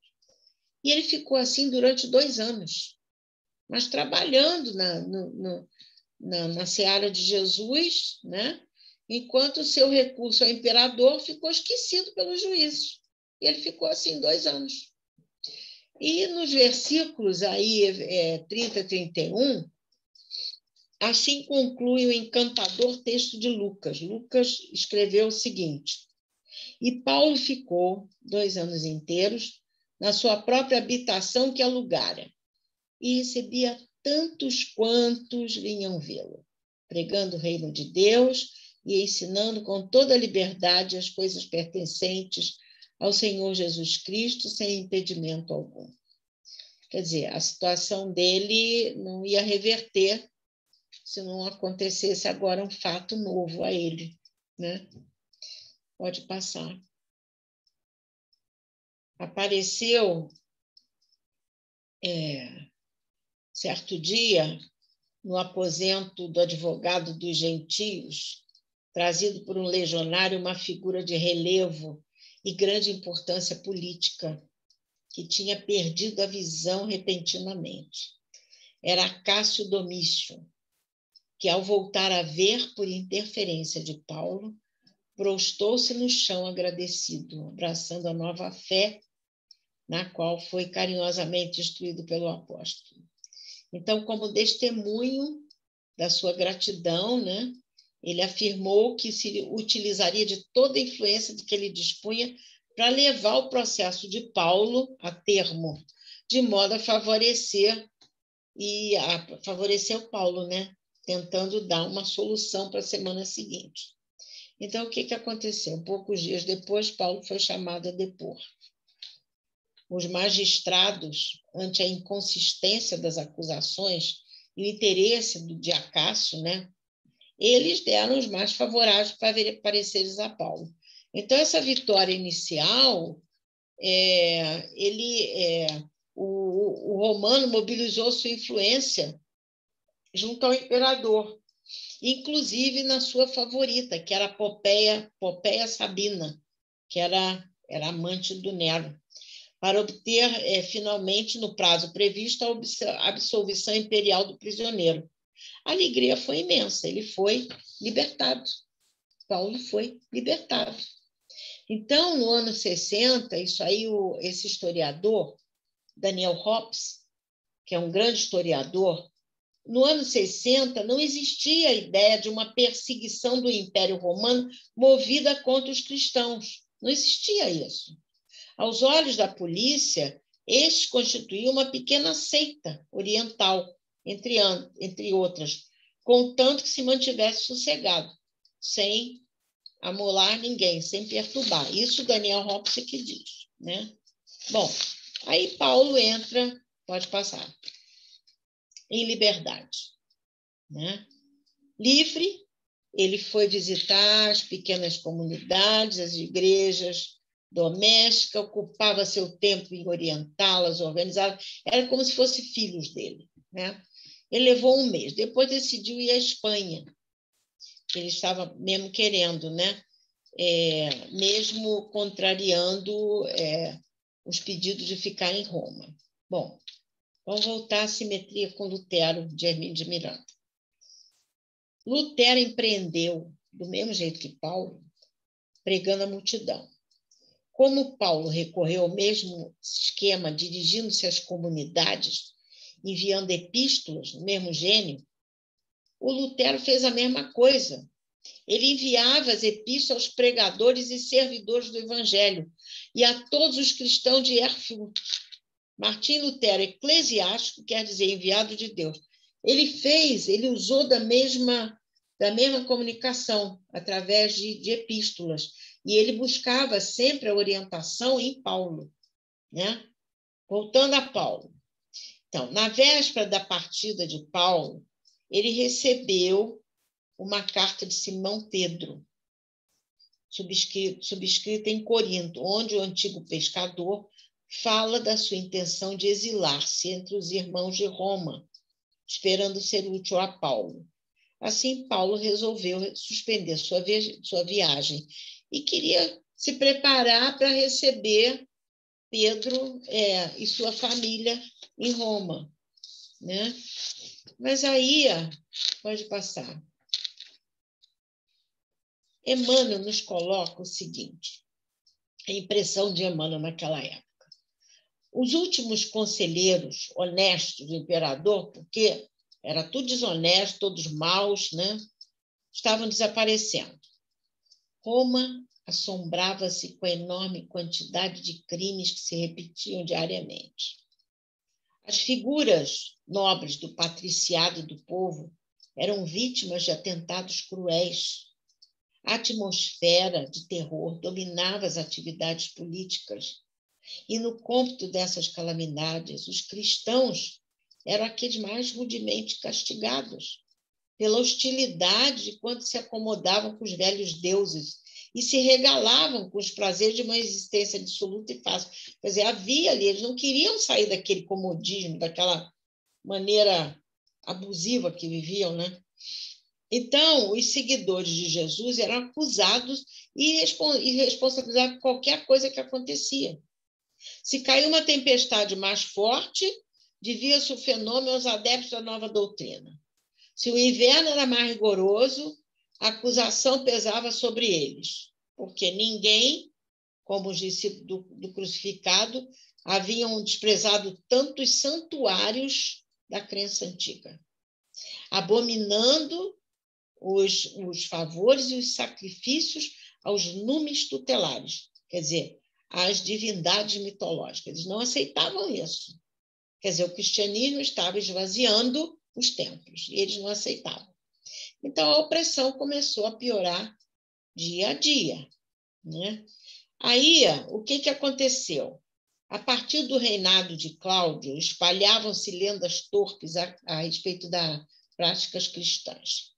E ele ficou assim durante 2 anos, mas trabalhando na seara de Jesus, né? Enquanto o seu recurso ao imperador ficou esquecido pelos juízes. E ele ficou assim 2 anos. E nos versículos aí, 30 e 31, assim conclui o encantador texto de Lucas. Lucas escreveu o seguinte: e Paulo ficou 2 anos inteiros na sua própria habitação que alugara, e recebia tantos quantos vinham vê-lo, pregando o reino de Deus e ensinando com toda a liberdade as coisas pertencentes ao Senhor Jesus Cristo, sem impedimento algum. Quer dizer, a situação dele não ia reverter se não acontecesse agora um fato novo a ele, né? Pode passar. Apareceu certo dia, no aposento do advogado dos gentios, trazido por um legionário, uma figura de relevo e grande importância política, que tinha perdido a visão repentinamente. Era Cássio Domício, que, ao voltar a ver por interferência de Paulo, prostou-se no chão agradecido, abraçando a nova fé na qual foi carinhosamente instruído pelo apóstolo. Então, como testemunho da sua gratidão, né, ele afirmou que se utilizaria de toda a influência de que ele dispunha para levar o processo de Paulo a termo, de modo a favorecer o Paulo, né, tentando dar uma solução para a semana seguinte. Então, o que aconteceu? Poucos dias depois, Paulo foi chamado a depor. Os magistrados, ante a inconsistência das acusações e o interesse de Acácio, né, eles deram os mais favoráveis pareceres a Paulo. Então, essa vitória inicial, o romano mobilizou sua influência junto ao imperador, inclusive na sua favorita, que era Popéia Sabina, que era amante do Nero, para obter, finalmente, no prazo previsto, a absolvição imperial do prisioneiro. A alegria foi imensa, ele foi libertado. Paulo foi libertado. Então, no ano 60, esse historiador, Daniel Hobbes, que é um grande historiador, no ano 60 não existia a ideia de uma perseguição do Império Romano movida contra os cristãos. Não existia isso. Aos olhos da polícia, estes constituíam uma pequena seita oriental, entre outras, contanto que se mantivesse sossegado, sem amolar ninguém, sem perturbar. Isso Daniel Hobbes que diz, né? Bom, aí Paulo entra, pode passar, em liberdade, né? Livre, ele foi visitar as pequenas comunidades, as igrejas domésticas, ocupava seu tempo em orientá-las, organizá-las, era como se fossem filhos dele, né? Ele levou um mês, depois decidiu ir à Espanha, que ele estava mesmo querendo, né? Mesmo contrariando os pedidos de ficar em Roma. Bom, vamos voltar à simetria com Lutero, de Hermínio de Miranda. Lutero empreendeu, do mesmo jeito que Paulo, pregando a multidão. Como Paulo recorreu ao mesmo esquema, dirigindo-se às comunidades, enviando epístolas, no mesmo gênio, o Lutero fez a mesma coisa. Ele enviava as epístolas aos pregadores e servidores do Evangelho e a todos os cristãos de Erfurt. Martim Lutero, eclesiástico, quer dizer enviado de Deus. Ele usou da mesma comunicação, através de epístolas, e ele buscava sempre a orientação em Paulo, né? Voltando a Paulo. Então, na véspera da partida de Paulo, ele recebeu uma carta de Simão Pedro, subscrita em Corinto, onde o antigo pescador fala da sua intenção de exilar-se entre os irmãos de Roma, esperando ser útil a Paulo. Assim, Paulo resolveu suspender sua viagem e queria se preparar para receber Pedro e sua família em Roma, né? Mas aí, pode passar. Emmanuel nos coloca o seguinte, a impressão de Emmanuel naquela época. Os últimos conselheiros honestos do imperador, porque era tudo desonesto, todos maus, né? Estavam desaparecendo. Roma assombrava-se com a enorme quantidade de crimes que se repetiam diariamente. As figuras nobres do patriciado do povo eram vítimas de atentados cruéis. A atmosfera de terror dominava as atividades políticas. E no cômputo dessas calamidades, os cristãos eram aqueles mais rudemente castigados pela hostilidade de quando se acomodavam com os velhos deuses e se regalavam com os prazeres de uma existência dissoluta e fácil. Quer dizer, havia ali, eles não queriam sair daquele comodismo, daquela maneira abusiva que viviam, né? Então, os seguidores de Jesus eram acusados e responsabilizados por qualquer coisa que acontecia. Se caiu uma tempestade mais forte, devia-se o fenômeno aos adeptos da nova doutrina. Se o inverno era mais rigoroso, a acusação pesava sobre eles, porque ninguém, como os discípulos do crucificado, haviam desprezado tantos santuários da crença antiga, abominando os favores e os sacrifícios aos numes tutelares, quer dizer, às divindades mitológicas. Eles não aceitavam isso. Quer dizer, o cristianismo estava esvaziando os templos, e eles não aceitavam. Então, a opressão começou a piorar dia a dia, né? Aí, o que aconteceu? A partir do reinado de Cláudio, espalhavam-se lendas torpes a respeito das práticas cristãs.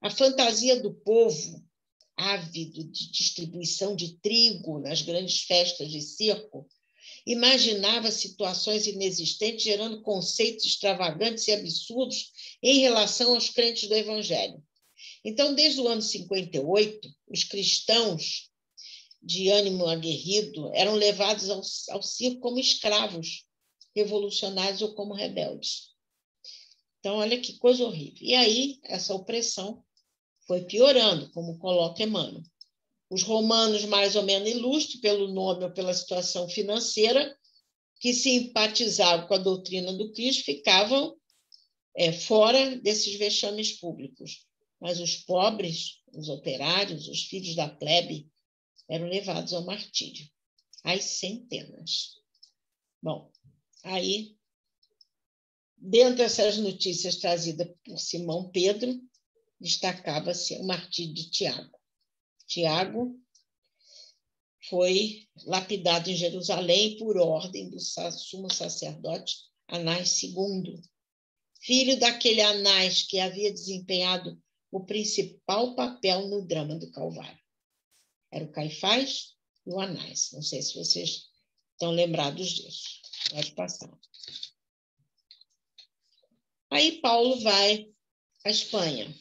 A fantasia do povo, ávido de distribuição de trigo nas grandes festas de circo, imaginava situações inexistentes, gerando conceitos extravagantes e absurdos em relação aos crentes do Evangelho. Então, desde o ano 58, os cristãos de ânimo aguerrido eram levados ao circo como escravos revolucionários ou como rebeldes. Então, olha que coisa horrível. E aí, essa opressão foi piorando, como coloca Emmanuel. Os romanos, mais ou menos ilustres pelo nome ou pela situação financeira, que simpatizavam com a doutrina do Cristo, ficavam fora desses vexames públicos. Mas os pobres, os operários, os filhos da plebe, eram levados ao martírio, às centenas. Bom, aí, dentro dessas notícias trazidas por Simão Pedro, destacava-se o martírio de Tiago. Tiago foi lapidado em Jerusalém por ordem do sumo sacerdote Anás II, filho daquele Anás que havia desempenhado o principal papel no drama do Calvário. Era o Caifás e o Anás. Não sei se vocês estão lembrados disso. Pode passar. Aí Paulo vai à Espanha.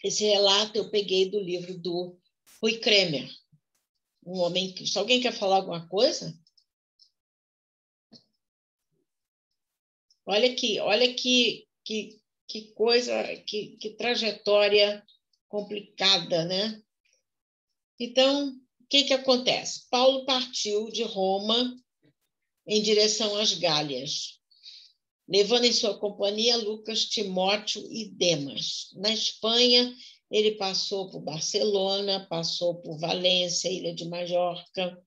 Esse relato eu peguei do livro do Rui Kremer, Um Homem em Cristo. Alguém quer falar alguma coisa? Olha que coisa, que trajetória complicada, né? Então, o que acontece? Paulo partiu de Roma em direção às Gálias, levando em sua companhia Lucas, Timóteo e Demas. Na Espanha, ele passou por Barcelona, passou por Valência, Ilha de Majorca.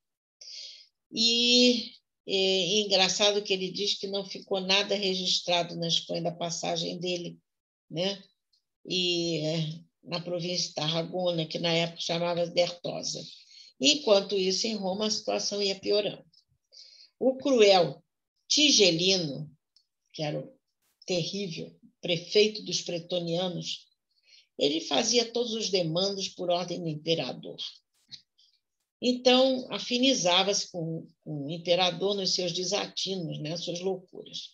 E engraçado que ele diz que não ficou nada registrado na Espanha da passagem dele, né? E na província de Tarragona, que na época chamava Dertosa. Enquanto isso, em Roma, a situação ia piorando. O cruel Tigelino, que era o terrível prefeito dos pretonianos, ele fazia todos os demandos por ordem do imperador. Então, afinizava-se com o imperador nos seus desatinos, né, suas loucuras.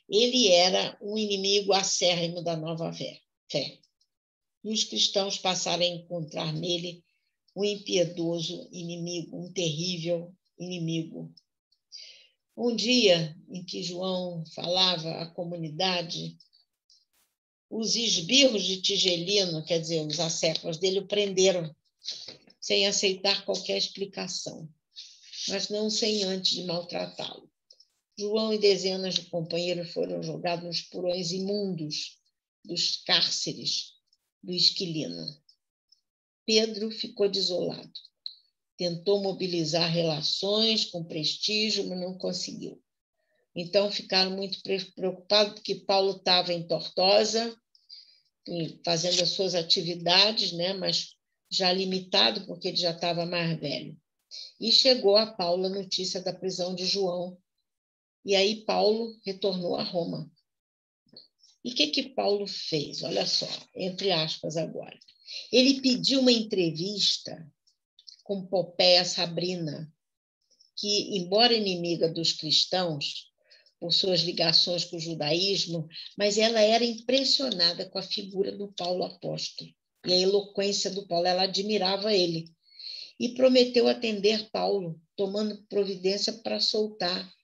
Ele era um inimigo acérrimo da nova fé. E os cristãos passaram a encontrar nele um impiedoso inimigo, um terrível inimigo. Um dia em que João falava à comunidade, os esbirros de Tigelino, quer dizer, os acéfalos dele, o prenderam, sem aceitar qualquer explicação, mas não sem antes de maltratá-lo. João e dezenas de companheiros foram jogados nos porões imundos dos cárceres do Esquilino. Pedro ficou desolado. Tentou mobilizar relações com prestígio, mas não conseguiu. Então, ficaram muito preocupados, porque Paulo estava em Tortosa, fazendo as suas atividades, né? Mas já limitado, porque ele já estava mais velho. E chegou a Paulo a notícia da prisão de João. E aí Paulo retornou a Roma. E o que Paulo fez? Olha só, entre aspas agora. Ele pediu uma entrevista com Popéia Sabrina, que, embora inimiga dos cristãos, por suas ligações com o judaísmo, mas ela era impressionada com a figura do Paulo apóstolo e a eloquência do Paulo. Ela admirava ele e prometeu atender Paulo, tomando providência para soltar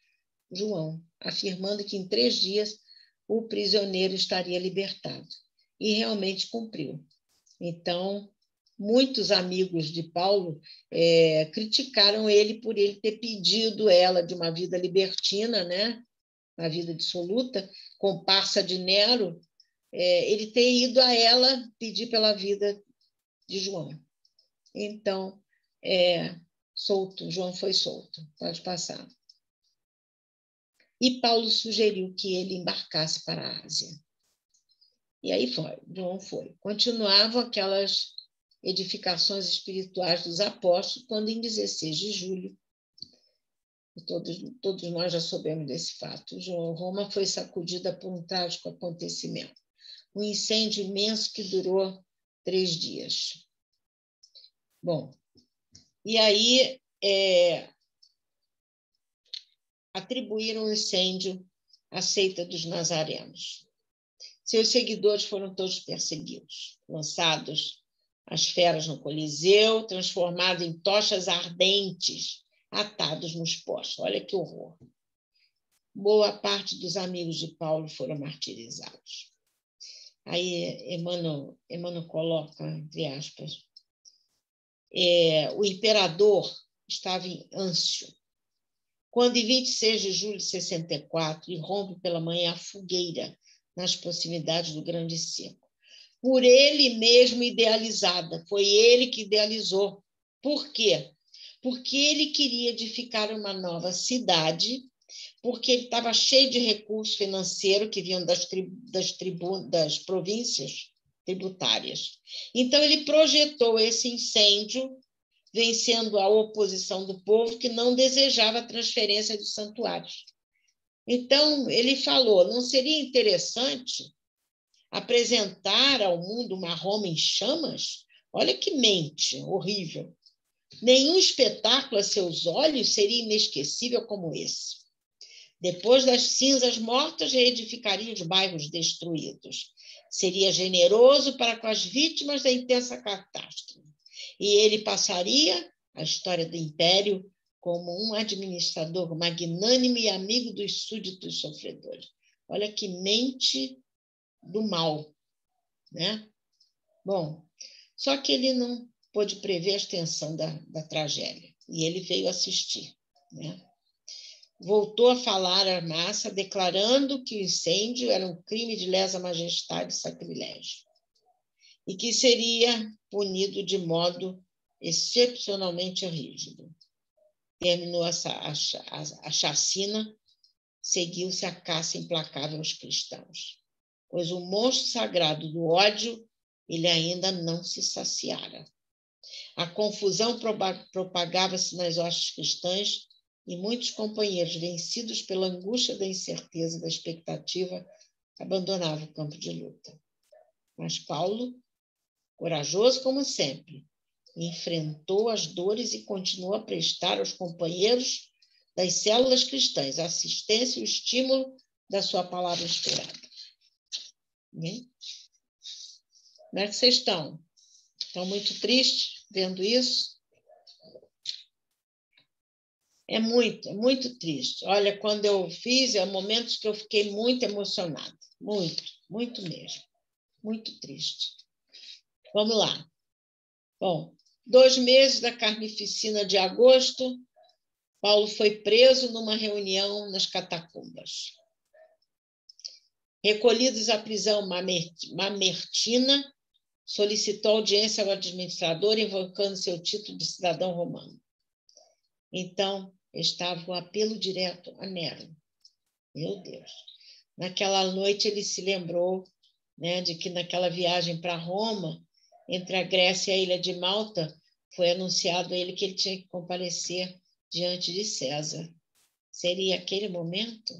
João, afirmando que em 3 dias o prisioneiro estaria libertado. E realmente cumpriu. Então, muitos amigos de Paulo criticaram ele por ele ter pedido ela de uma vida libertina, né? Uma vida dissoluta, comparsa de Nero, ele ter ido a ela pedir pela vida de João. Então, solto, João foi solto, pode passar. E Paulo sugeriu que ele embarcasse para a Ásia. E aí João foi. Continuavam aquelas edificações espirituais dos apóstolos, quando em 16 de julho, todos nós já soubemos desse fato, Roma foi sacudida por um trágico acontecimento. Um incêndio imenso que durou 3 dias. Bom, e aí atribuíram o incêndio à seita dos nazarenos. Seus seguidores foram todos perseguidos, lançados às feras no Coliseu, transformados em tochas ardentes, atados nos postos. Olha que horror. Boa parte dos amigos de Paulo foram martirizados. Aí Emmanuel coloca, entre aspas, o imperador estava em ânsia. Quando, em 26 de julho de 64, irrompe pela manhã a fogueira nas proximidades do Grande Circo. Por ele mesmo idealizada. Foi ele que idealizou. Por quê? Porque ele queria edificar uma nova cidade, porque ele estava cheio de recursos financeiros que vinham das províncias tributárias. Então, ele projetou esse incêndio, vencendo a oposição do povo, que não desejava a transferência dos santuários. Então, ele falou, não seria interessante apresentar ao mundo uma Roma em chamas? Olha que mente horrível. Nenhum espetáculo a seus olhos seria inesquecível como esse. Depois das cinzas mortas, reedificaria os bairros destruídos. Seria generoso para com as vítimas da intensa catástrofe. E ele passaria a história do império como um administrador magnânimo e amigo dos súditos sofredores. Olha que mente do mal, né? Bom, só que ele não pôde prever a extensão da tragédia, e ele veio assistir, né? Voltou a falar à massa, declarando que o incêndio era um crime de lesa majestade e sacrilégio, e que seria punido de modo excepcionalmente rígido. Terminou a chacina, seguiu-se a caça implacável aos cristãos, pois o monstro sagrado do ódio ele ainda não se saciara. A confusão propagava-se nas hostes cristãs e muitos companheiros, vencidos pela angústia da incerteza e da expectativa, abandonavam o campo de luta. Mas Paulo, corajoso como sempre, enfrentou as dores e continuou a prestar aos companheiros das células cristãs a assistência e o estímulo da sua palavra inspirada. Como é que vocês estão? Estão muito tristes vendo isso? É muito triste. Olha, quando eu fiz, momentos que eu fiquei muito emocionada. Muito mesmo. Muito triste. Vamos lá. Bom, 2 meses da carnificina de agosto, Paulo foi preso numa reunião nas catacumbas. Recolhidos à prisão mamertina, solicitou audiência ao administrador, invocando seu título de cidadão romano. Então, estava o apelo direto a Nero. Meu Deus. Naquela noite ele se lembrou, né, de que naquela viagem para Roma, entre a Grécia e a ilha de Malta, foi anunciado a ele que ele tinha que comparecer diante de César. Seria aquele momento?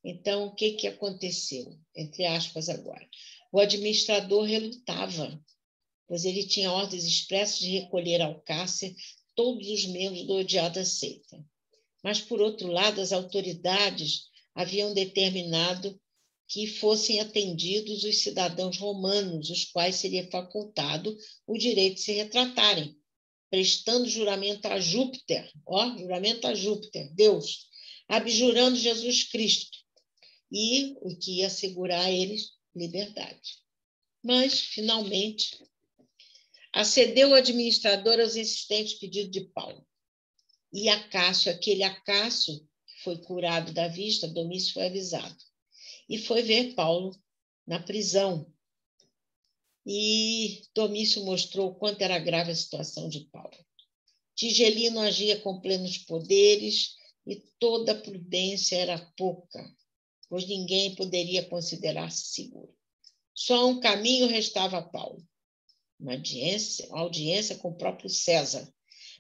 Então, o que aconteceu? Entre aspas agora. O administrador relutava, pois ele tinha ordens expressas de recolher ao cárcere todos os membros da odiada seita. Mas, por outro lado, as autoridades haviam determinado que fossem atendidos os cidadãos romanos, os quais seria facultado o direito de se retratarem, prestando juramento a Júpiter, juramento a Júpiter, Deus, abjurando Jesus Cristo, e o que ia assegurar a eles liberdade. Mas, finalmente, acedeu o administrador aos insistentes pedidos de Paulo. E aquele Acácio, que foi curado da vista, Domício foi avisado. E foi ver Paulo na prisão. E Domício mostrou o quanto era grave a situação de Paulo. Tigelino agia com plenos poderes e toda prudência era pouca, pois ninguém poderia considerar-se seguro. Só um caminho restava a Paulo, uma audiência com o próprio César,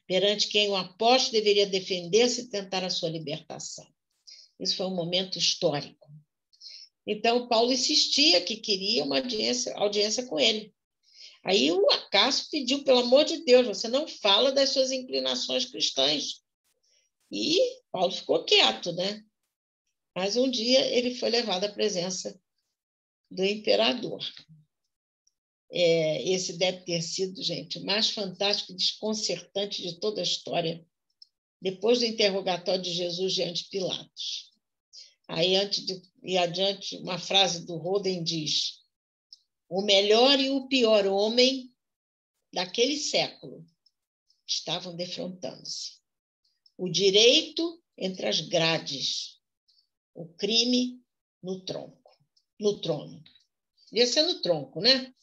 perante quem o apóstolo deveria defender-se e tentar a sua libertação. Isso foi um momento histórico. Então, Paulo insistia que queria uma audiência com ele. Aí o Acácio pediu, pelo amor de Deus, você não fala das suas inclinações cristãs. E Paulo ficou quieto, né? Mas um dia ele foi levado à presença do imperador. Esse deve ter sido, gente, o mais fantástico e desconcertante de toda a história, depois do interrogatório de Jesus diante de Pilatos. Aí, antes de ir adiante, uma frase do Roden diz: o melhor e o pior homem daquele século estavam defrontando-se. O direito entre as grades, o crime no trono. Devia ser no tronco, né?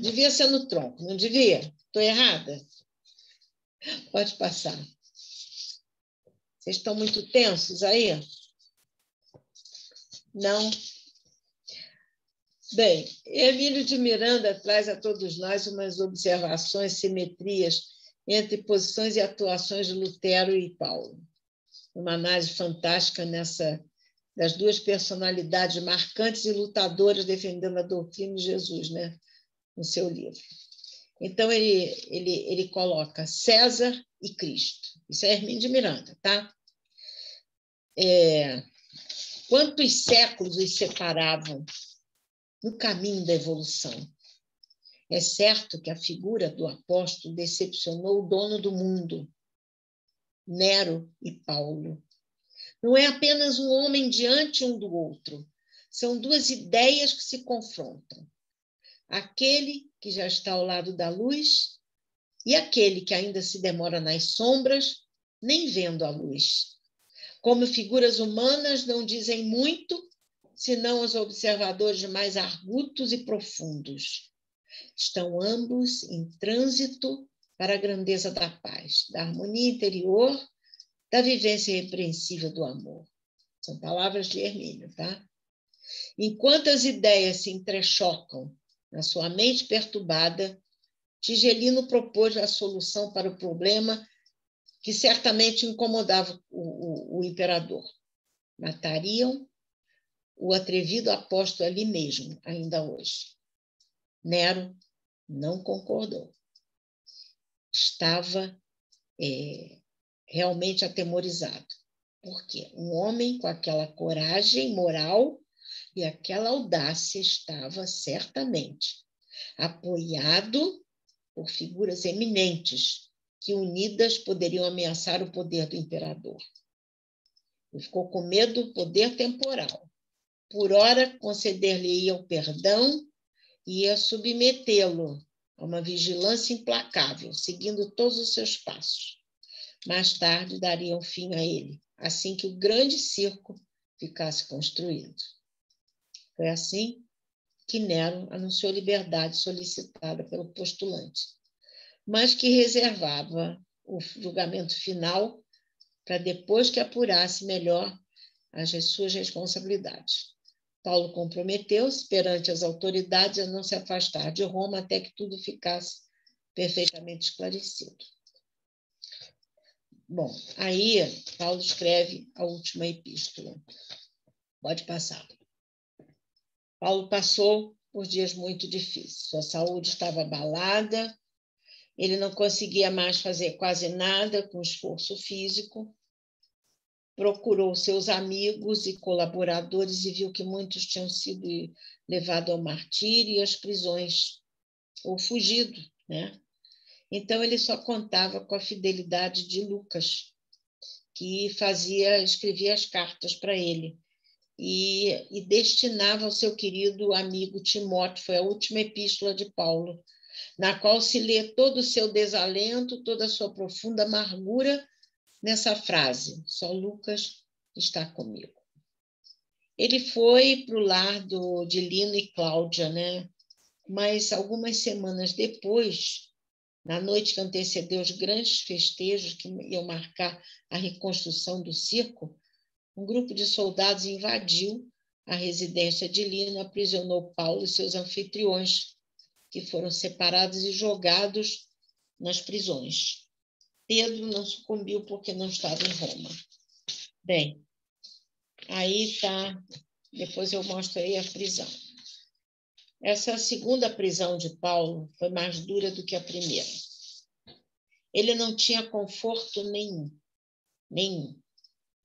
Devia ser no tronco, não devia? Estou errada? Pode passar. Vocês estão muito tensos aí? Não? Bem, Emílio de Miranda traz a todos nós umas observações, simetrias entre posições e atuações de Lutero e Paulo. Uma análise fantástica das duas personalidades marcantes e lutadoras defendendo a doutrina de Jesus, né, no seu livro. Então, ele coloca César e Cristo. Isso é Hermínio de Miranda, tá? Quantos séculos os separavam no caminho da evolução? É certo que a figura do apóstolo decepcionou o dono do mundo, Nero e Paulo. Não é apenas um homem diante um do outro, são duas ideias que se confrontam. Aquele que já está ao lado da luz e aquele que ainda se demora nas sombras, nem vendo a luz. Como figuras humanas não dizem muito, senão os observadores mais argutos e profundos. Estão ambos em trânsito para a grandeza da paz, da harmonia interior, da vivência irrepreensível do amor. São palavras de Hermínio, tá? Enquanto as ideias se entrechocam na sua mente perturbada, Tigelino propôs a solução para o problema que certamente incomodava o imperador. Matariam o atrevido apóstolo ali mesmo, ainda hoje. Nero não concordou. Estava realmente atemorizado. Por quê? Um homem com aquela coragem moral e aquela audácia estava certamente apoiado por figuras eminentes que unidas poderiam ameaçar o poder do imperador. Ele ficou com medo do poder temporal. Por ora, conceder-lhe-ia o perdão e ia submetê-lo a uma vigilância implacável, seguindo todos os seus passos. Mais tarde, dariam fim a ele, assim que o grande circo ficasse construído. Foi assim que Nero anunciou a liberdade solicitada pelo postulante, mas que reservava o julgamento final para depois que apurasse melhor as suas responsabilidades. Paulo comprometeu-se perante as autoridades a não se afastar de Roma até que tudo ficasse perfeitamente esclarecido. Bom, aí Paulo escreve a última epístola. Pode passar. Paulo passou por dias muito difíceis. Sua saúde estava abalada, ele não conseguia mais fazer quase nada com esforço físico. Procurou seus amigos e colaboradores e viu que muitos tinham sido levados ao martírio e às prisões, ou fugido, né? Então, ele só contava com a fidelidade de Lucas, que escrevia as cartas para ele e destinava ao seu querido amigo Timóteo. Foi a última epístola de Paulo, na qual se lê todo o seu desalento, toda a sua profunda amargura nessa frase: só Lucas está comigo. Ele foi para o lar de Lino e Cláudia, né? Mas algumas semanas depois, na noite que antecedeu os grandes festejos que iam marcar a reconstrução do circo, um grupo de soldados invadiu a residência de Lino, aprisionou Paulo e seus anfitriões, que foram separados e jogados nas prisões. Pedro não sucumbiu porque não estava em Roma. Bem, aí está. Depois eu mostro aí a prisão. Essa segunda prisão de Paulo foi mais dura do que a primeira. Ele não tinha conforto nenhum.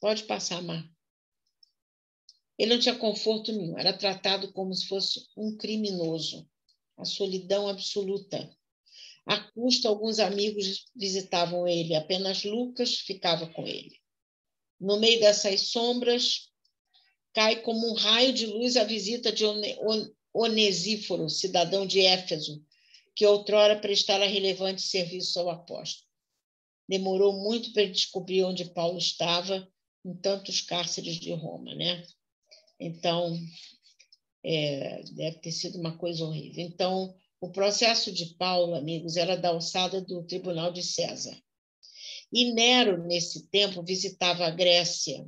Pode passar, Mar. Ele não tinha conforto nenhum. Era tratado como se fosse um criminoso. A solidão absoluta. À custa, alguns amigos visitavam ele. Apenas Lucas ficava com ele. No meio dessas sombras, cai como um raio de luz a visita de Onesíforo, cidadão de Éfeso, que outrora prestara relevante serviço ao apóstolo. Demorou muito para ele descobrir onde Paulo estava em tantos cárceres de Roma, né? Então, deve ter sido uma coisa horrível. Então, o processo de Paulo, amigos, era da alçada do tribunal de César. E Nero, nesse tempo, visitava a Grécia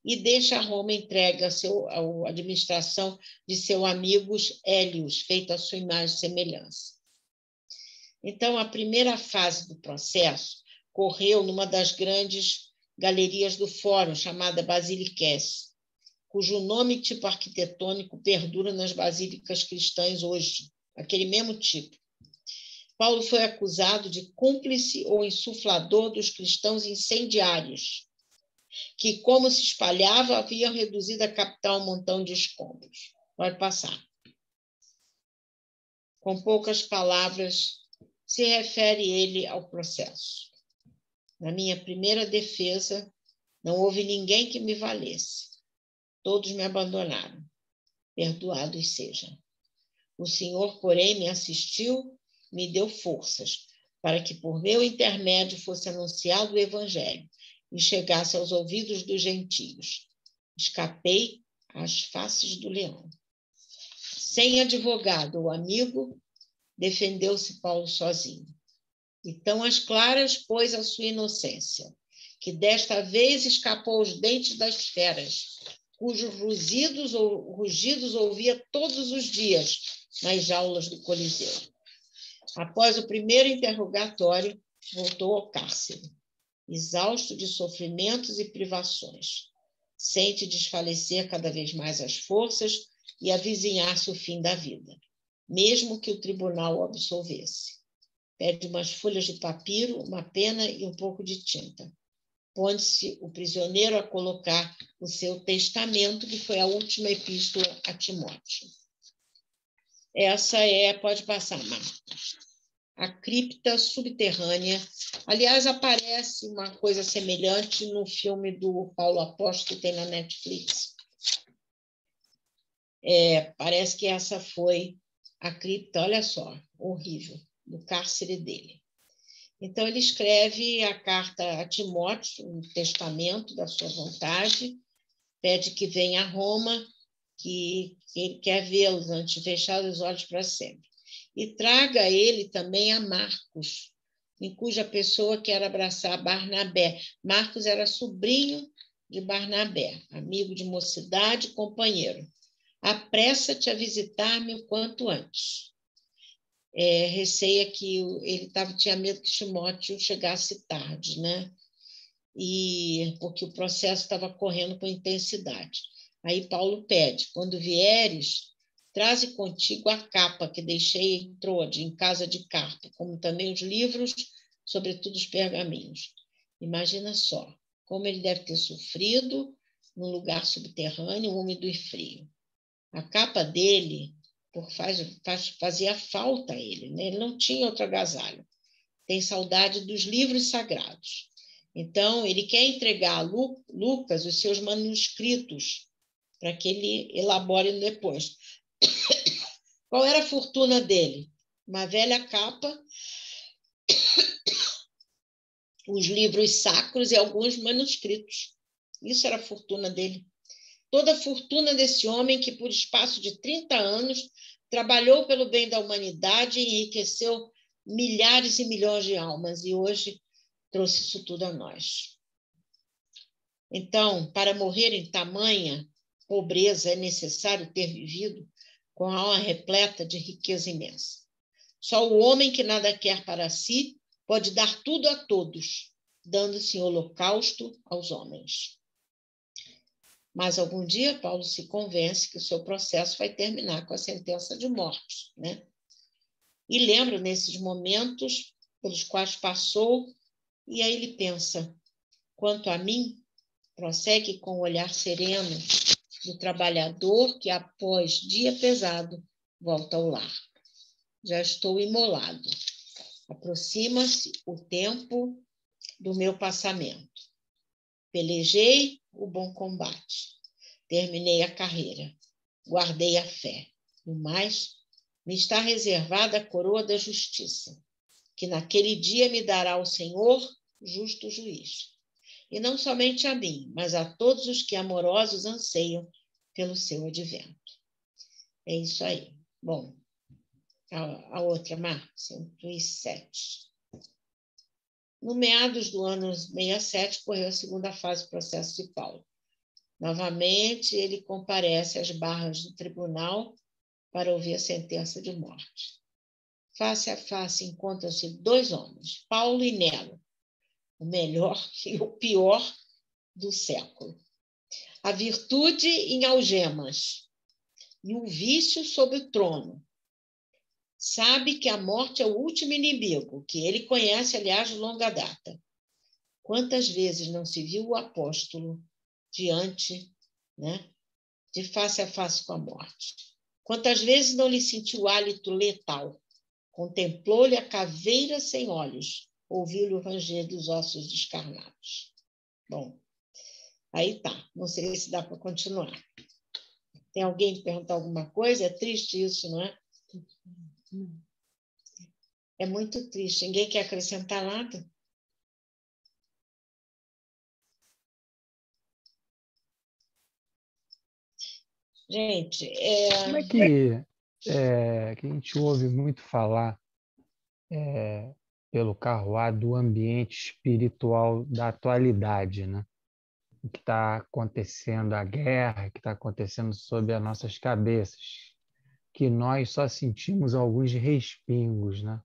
e deixa Roma entregue à administração de seu amigo Hélios, feito à sua imagem e semelhança. Então, a primeira fase do processo correu numa das grandes galerias do Fórum, chamada Basiliquense, cujo nome e tipo arquitetônico perdura nas basílicas cristãs hoje, aquele mesmo tipo. Paulo foi acusado de cúmplice ou insuflador dos cristãos incendiários, que, como se espalhava, haviam reduzido a capital a um montão de escombros. Pode passar. Com poucas palavras, se refere ele ao processo. Na minha primeira defesa, não houve ninguém que me valesse. Todos me abandonaram. Perdoados sejam. O Senhor, porém, me assistiu, me deu forças, para que por meu intermédio fosse anunciado o Evangelho e chegasse aos ouvidos dos gentios. Escapei às faces do leão. Sem advogado ou amigo, defendeu-se Paulo sozinho. E tão às claras pôs a sua inocência, que desta vez escapou aos dentes das feras, cujos rugidos ouvia todos os dias nas jaulas do Coliseu. Após o primeiro interrogatório, voltou ao cárcere, exausto de sofrimentos e privações. Sente desfalecer cada vez mais as forças e avizinhar-se o fim da vida, mesmo que o tribunal o absolvesse. Pede umas folhas de papiro, uma pena e um pouco de tinta. Põe-se o prisioneiro a colocar o seu testamento, que foi a última epístola a Timóteo. Essa pode passar, Marcos. A cripta subterrânea. Aliás, aparece uma coisa semelhante no filme do Paulo Apóstolo, que tem na Netflix. Parece que essa foi a cripta, olha só, horrível, do cárcere dele. Então, ele escreve a carta a Timóteo, um testamento da sua vontade, pede que venha a Roma, que ele quer vê-los antes de fechar os olhos para sempre. E traga ele também a Marcos, em cuja pessoa quer abraçar Barnabé. Marcos era sobrinho de Barnabé, amigo de mocidade, companheiro. Apressa-te a visitar-me o quanto antes. Receia que ele tinha medo que Timóteo chegasse tarde, né? Porque o processo estava correndo com intensidade. Aí Paulo pede, quando vieres, traze contigo a capa que deixei em Troade, em casa de Carpo, como também os livros, sobretudo os pergaminhos. Imagina só, como ele deve ter sofrido num lugar subterrâneo, úmido e frio. A capa dele fazia falta a ele, né? Ele não tinha outro agasalho. Tem saudade dos livros sagrados. Então, ele quer entregar a Lucas os seus manuscritos para que ele elabore depois. Qual era a fortuna dele? Uma velha capa, os livros sacros e alguns manuscritos. Isso era a fortuna dele. Toda a fortuna desse homem que, por espaço de 30 anos, trabalhou pelo bem da humanidade e enriqueceu milhares e milhões de almas, e hoje trouxe isso tudo a nós. Então, para morrer em tamanha pobreza, é necessário ter vivido com a alma repleta de riqueza imensa. Só o homem que nada quer para si pode dar tudo a todos, dando-se em holocausto aos homens. Mas algum dia Paulo se convence que o seu processo vai terminar com a sentença de morte, né? E lembra nesses momentos pelos quais passou, e aí ele pensa, quanto a mim, prossegue com o olhar sereno do trabalhador que, após dia pesado, volta ao lar. Já estou imolado. Aproxima-se o tempo do meu passamento. Pelejei o bom combate. Terminei a carreira. Guardei a fé. No mais, me está reservada a coroa da justiça, que naquele dia me dará o Senhor, justo juiz. E não somente a mim, mas a todos os que amorosos anseiam pelo seu advento. É isso aí. Bom, a outra, Mar, 107. No meados do ano 67, correu a segunda fase do processo de Paulo. Novamente, ele comparece às barras do tribunal para ouvir a sentença de morte. Face a face encontram-se dois homens, Paulo e Nero, o melhor e o pior do século. A virtude em algemas e o vício sob o trono. Sabe que a morte é o último inimigo, que ele conhece, aliás, de longa data. Quantas vezes não se viu o apóstolo diante, né, de face a face com a morte? Quantas vezes não lhe sentiu hálito letal? Contemplou-lhe a caveira sem olhos, ouviu-lhe o ranger dos ossos descarnados. Bom, aí tá. Não sei se dá para continuar. Tem alguém que perguntar alguma coisa? É triste isso, não é? É muito triste. Ninguém quer acrescentar nada? Gente, Como é que a gente ouve muito falar pelo carroar do ambiente espiritual da atualidade, né? O que está acontecendo, a guerra que está acontecendo sobre as nossas cabeças, que nós só sentimos alguns respingos, né?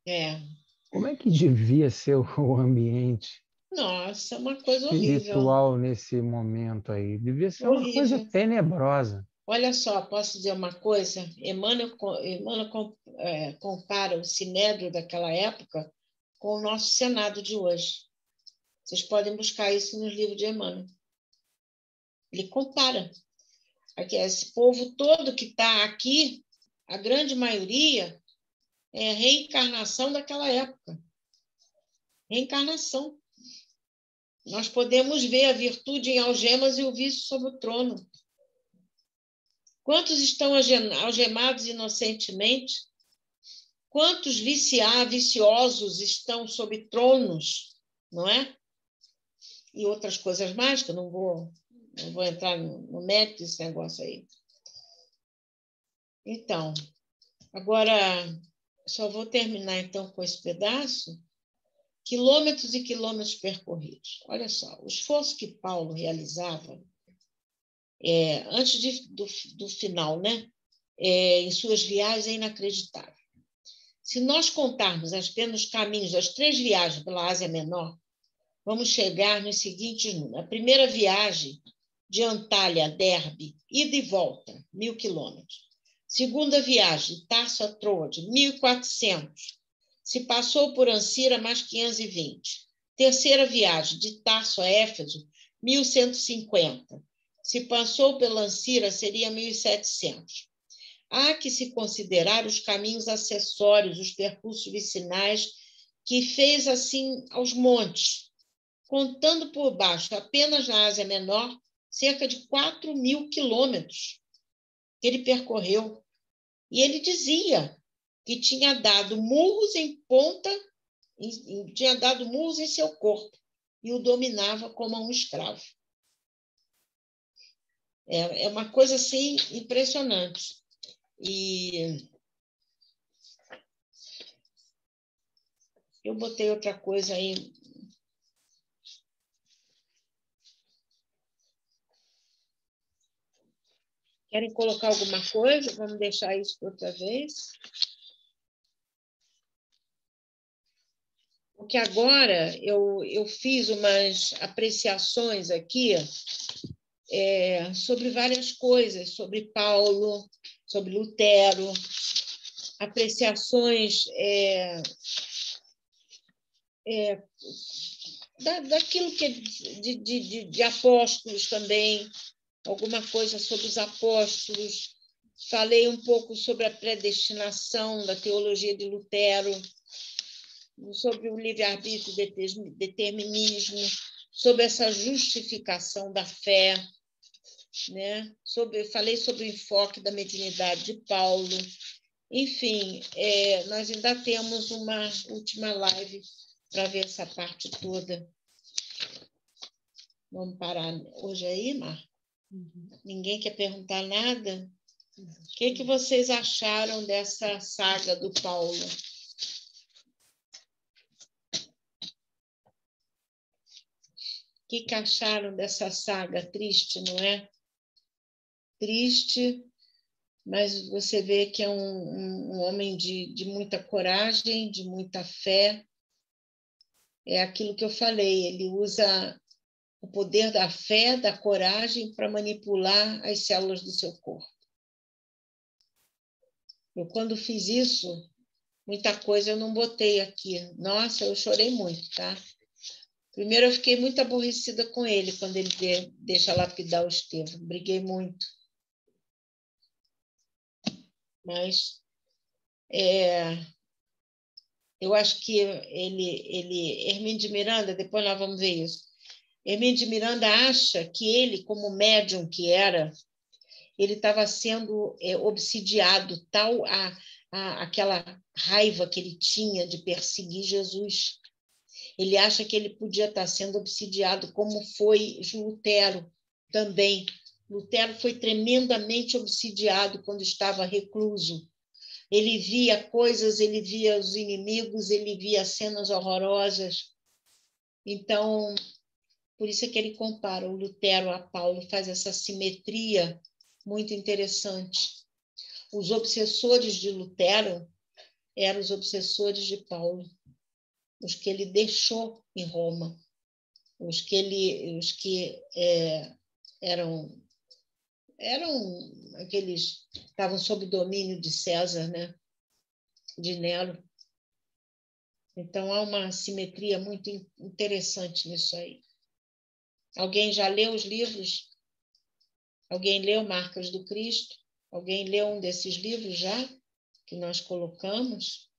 Como é que devia ser o ambiente Nossa, uma coisa horrível. espiritual nesse momento aí? Devia ser uma coisa Horrível. tenebrosa. Olha só, posso dizer uma coisa? Emmanuel compara o Sinédrio daquela época com o nosso Senado de hoje. Vocês podem buscar isso nos livros de Emmanuel. Ele compara. Aqui, esse povo todo que está aqui, a grande maioria, é reencarnação daquela época. Reencarnação. Nós podemos ver a virtude em algemas e o vício sobre o trono. Quantos estão algemados inocentemente? Quantos viciosos estão sob tronos, não é? E outras coisas mais, que eu não vou entrar no mérito desse negócio aí. Então, agora, só vou terminar então com esse pedaço, quilômetros e quilômetros percorridos. Olha só, o esforço que Paulo realizava antes do final, né? Em suas viagens, é inacreditável. Se nós contarmos apenas os caminhos das 3 viagens pela Ásia Menor, vamos chegar nos seguintes números. A primeira viagem, de Antália a Derbe, ida e volta, 1.000 quilômetros. Segunda viagem, Tarso a Troade, 1.400. Se passou por Ancira, mais 520. Terceira viagem, de Tarso a Éfeso, 1.150. Se passou pela Ancira, seria 1.700. Há que se considerar os caminhos acessórios, os percursos vicinais que fez assim aos montes, contando por baixo, apenas na Ásia Menor, cerca de 4.000 quilômetros que ele percorreu. E ele dizia que tinha dado murros em seu corpo e o dominava como um escravo. É uma coisa assim impressionante. E eu botei outra coisa aí. Querem colocar alguma coisa? Vamos deixar isso para outra vez. Porque agora eu fiz umas apreciações aqui sobre várias coisas, sobre Paulo, sobre Lutero, apreciações daquilo que de apóstolos também, alguma coisa sobre os apóstolos. Falei um pouco sobre a predestinação da teologia de Lutero, sobre o livre-arbítrio e determinismo, sobre essa justificação da fé, né? Falei sobre o enfoque da mediunidade de Paulo. Enfim, nós ainda temos uma última live para ver essa parte toda. Vamos parar hoje aí, Mar? Ninguém quer perguntar nada? O que vocês acharam dessa saga do Paulo? O que acharam dessa saga? Triste, não é? Triste, mas você vê que é um homem de muita coragem, de muita fé. É aquilo que eu falei, ele usa o poder da fé, da coragem, para manipular as células do seu corpo. Eu, quando fiz isso, muita coisa eu não botei aqui. Nossa, eu chorei muito, tá? Primeiro, eu fiquei muito aborrecida com ele, quando ele deixa lapidar o Estevão. Briguei muito. Mas eu acho que Hermínio de Miranda, depois nós vamos ver isso, Hermínio de Miranda acha que ele, como médium que era, ele estava sendo obsidiado, tal aquela raiva que ele tinha de perseguir Jesus. Ele acha que ele podia estar sendo obsidiado, como foi Lutero também. Lutero foi tremendamente obsidiado quando estava recluso. Ele via coisas, ele via os inimigos, ele via cenas horrorosas. Então, por isso é que ele compara o Lutero a Paulo, faz essa simetria muito interessante. Os obsessores de Lutero eram os obsessores de Paulo, os que ele deixou em Roma, os que eram aqueles que estavam sob domínio de César, né? De Nero. Então, há uma simetria muito interessante nisso aí. Alguém já leu os livros? Alguém leu Marcas do Cristo? Alguém leu um desses livros já, que nós colocamos?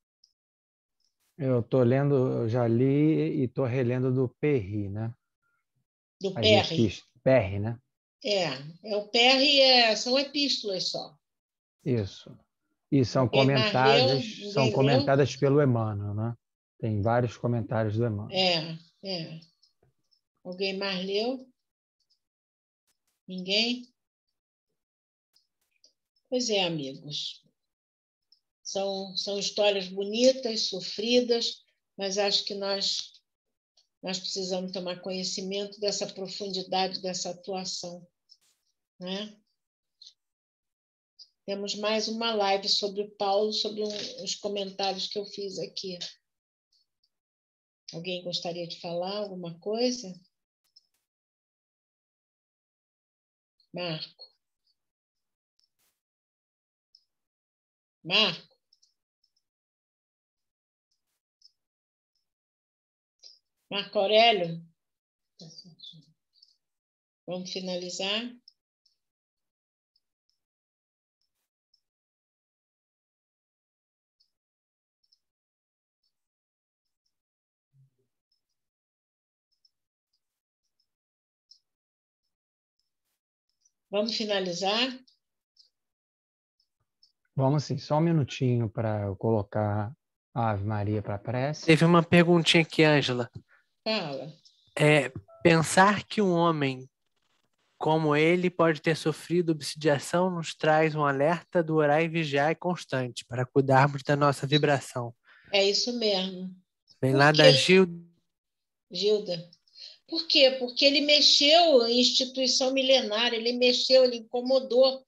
Eu estou lendo, eu já li e estou relendo do Perry, né? Do As Perry. Perry, né? O Perry são epístolas só. Isso. E são Alguém mais leu? são Ninguém leu? comentadas pelo Emmanuel, né? Tem vários comentários do Emmanuel. Alguém mais leu? Ninguém? Pois é, amigos. São histórias bonitas, sofridas, mas acho que nós nós precisamos tomar conhecimento dessa profundidade dessa atuação, né? Temos mais uma live sobre Paulo, sobre os comentários que eu fiz aqui. Alguém gostaria de falar alguma coisa? Marco. Marco. Marco Aurélio. Vamos finalizar? Vamos finalizar? Vamos sim, só um minutinho para eu colocar a Ave Maria para a prece. Teve uma perguntinha aqui, Ângela. Fala. Pensar que um homem como ele pode ter sofrido obsidiação nos traz um alerta do orar e vigiar constante para cuidarmos da nossa vibração. É isso mesmo. Vem lá da Gilda. Por quê? Porque ele mexeu em instituição milenária, ele mexeu, ele incomodou.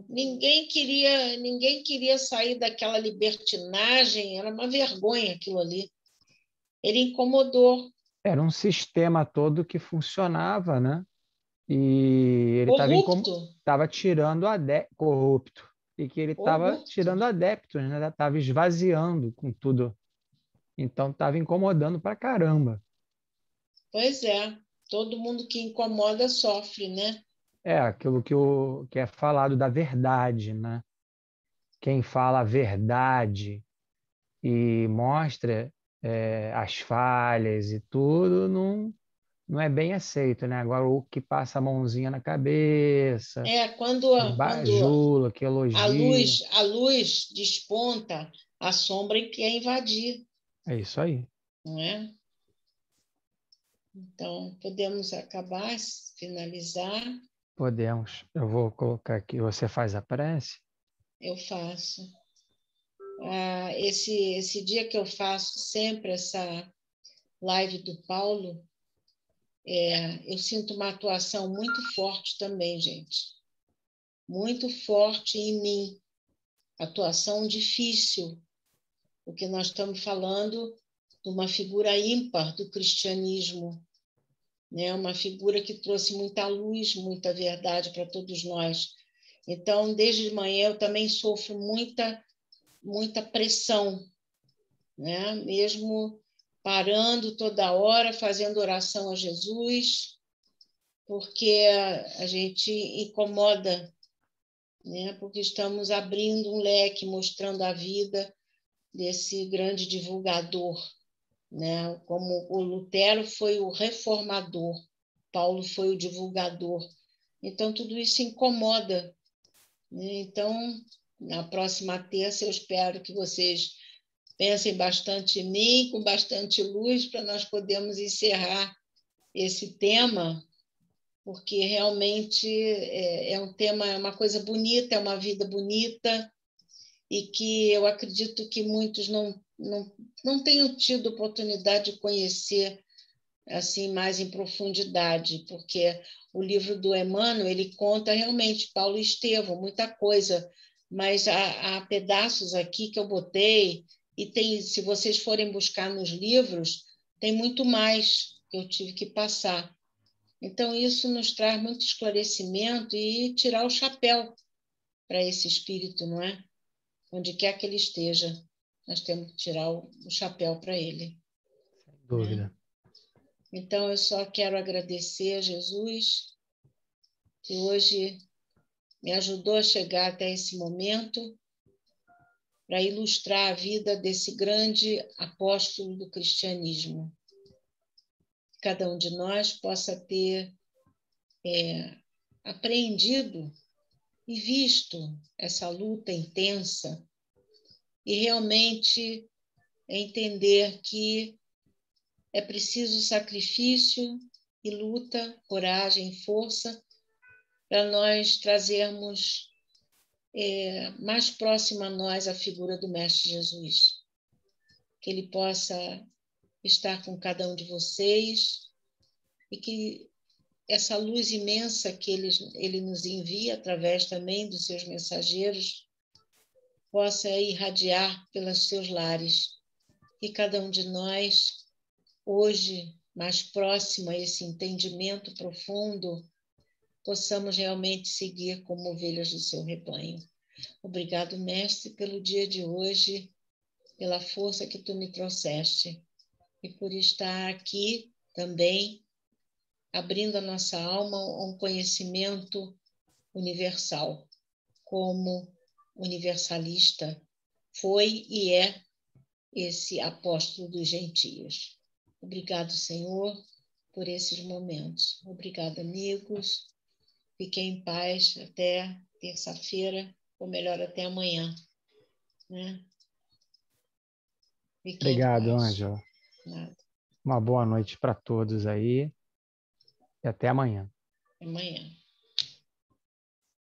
Ninguém queria sair daquela libertinagem, era uma vergonha aquilo ali. Ele incomodou. Era um sistema todo que funcionava, né? E ele estava tirando corrupto, e que ele estava tirando adeptos, né? Estava esvaziando com tudo. Então estava incomodando pra caramba. Pois é, todo mundo que incomoda sofre, né? É aquilo que é falado da verdade, né? Quem fala a verdade e mostra as falhas e tudo, não é bem aceito, né? Agora, o que passa a mãozinha na cabeça, quando bajula, que elogia. a luz desponta, a sombra quer invadir. É isso aí. Não é? Então, podemos acabar, finalizar? Podemos. Eu vou colocar aqui. Você faz a prece? Eu faço. Esse dia que eu faço sempre essa live do Paulo, eu sinto uma atuação muito forte também, gente. Muito forte em mim. Atuação difícil, porque nós estamos falando de uma figura ímpar do cristianismo, né? Uma figura que trouxe muita luz, muita verdade para todos nós. Então, desde de manhã, eu também sofro muita pressão, né? Mesmo parando toda hora, fazendo oração a Jesus, porque a gente incomoda, né? Porque estamos abrindo um leque, mostrando a vida desse grande divulgador, né? Como o Lutero foi o reformador, Paulo foi o divulgador. Então, tudo isso incomoda, né? Então, na próxima terça, eu espero que vocês pensem bastante em mim, com bastante luz, para nós podermos encerrar esse tema, porque realmente é um tema, é uma coisa bonita, é uma vida bonita, e que eu acredito que muitos não tenham tido oportunidade de conhecer assim mais em profundidade, porque o livro do Emmanuel, ele conta realmente Paulo e Estevão, muita coisa, mas há pedaços aqui que eu botei, e tem, se vocês forem buscar nos livros, tem muito mais que eu tive que passar. Então, isso nos traz muito esclarecimento e tirar o chapéu para esse espírito, não é? Onde quer que ele esteja, nós temos que tirar o chapéu para ele. Sem dúvida. Né? Então, eu só quero agradecer a Jesus, que hoje me ajudou a chegar até esse momento, para ilustrar a vida desse grande apóstolo do cristianismo. Cada um de nós possa ter apreendido e visto essa luta intensa e realmente entender que é preciso sacrifício e luta, coragem, força, para nós trazermos mais próximo a nós a figura do Mestre Jesus. Que ele possa estar com cada um de vocês e que essa luz imensa que ele nos envia através também dos seus mensageiros possa irradiar pelos seus lares. Que cada um de nós, hoje, mais próximo a esse entendimento profundo, possamos realmente seguir como ovelhas do seu rebanho. Obrigado, Mestre, pelo dia de hoje, pela força que tu me trouxeste e por estar aqui também, abrindo a nossa alma a um conhecimento universal, como universalista foi e é esse apóstolo dos gentios. Obrigado, Senhor, por esses momentos. Obrigado, amigos. Fiquem em paz até terça-feira, ou melhor, até amanhã. Né? Obrigado, Ângela. Nada. Uma boa noite para todos aí e até amanhã. Amanhã.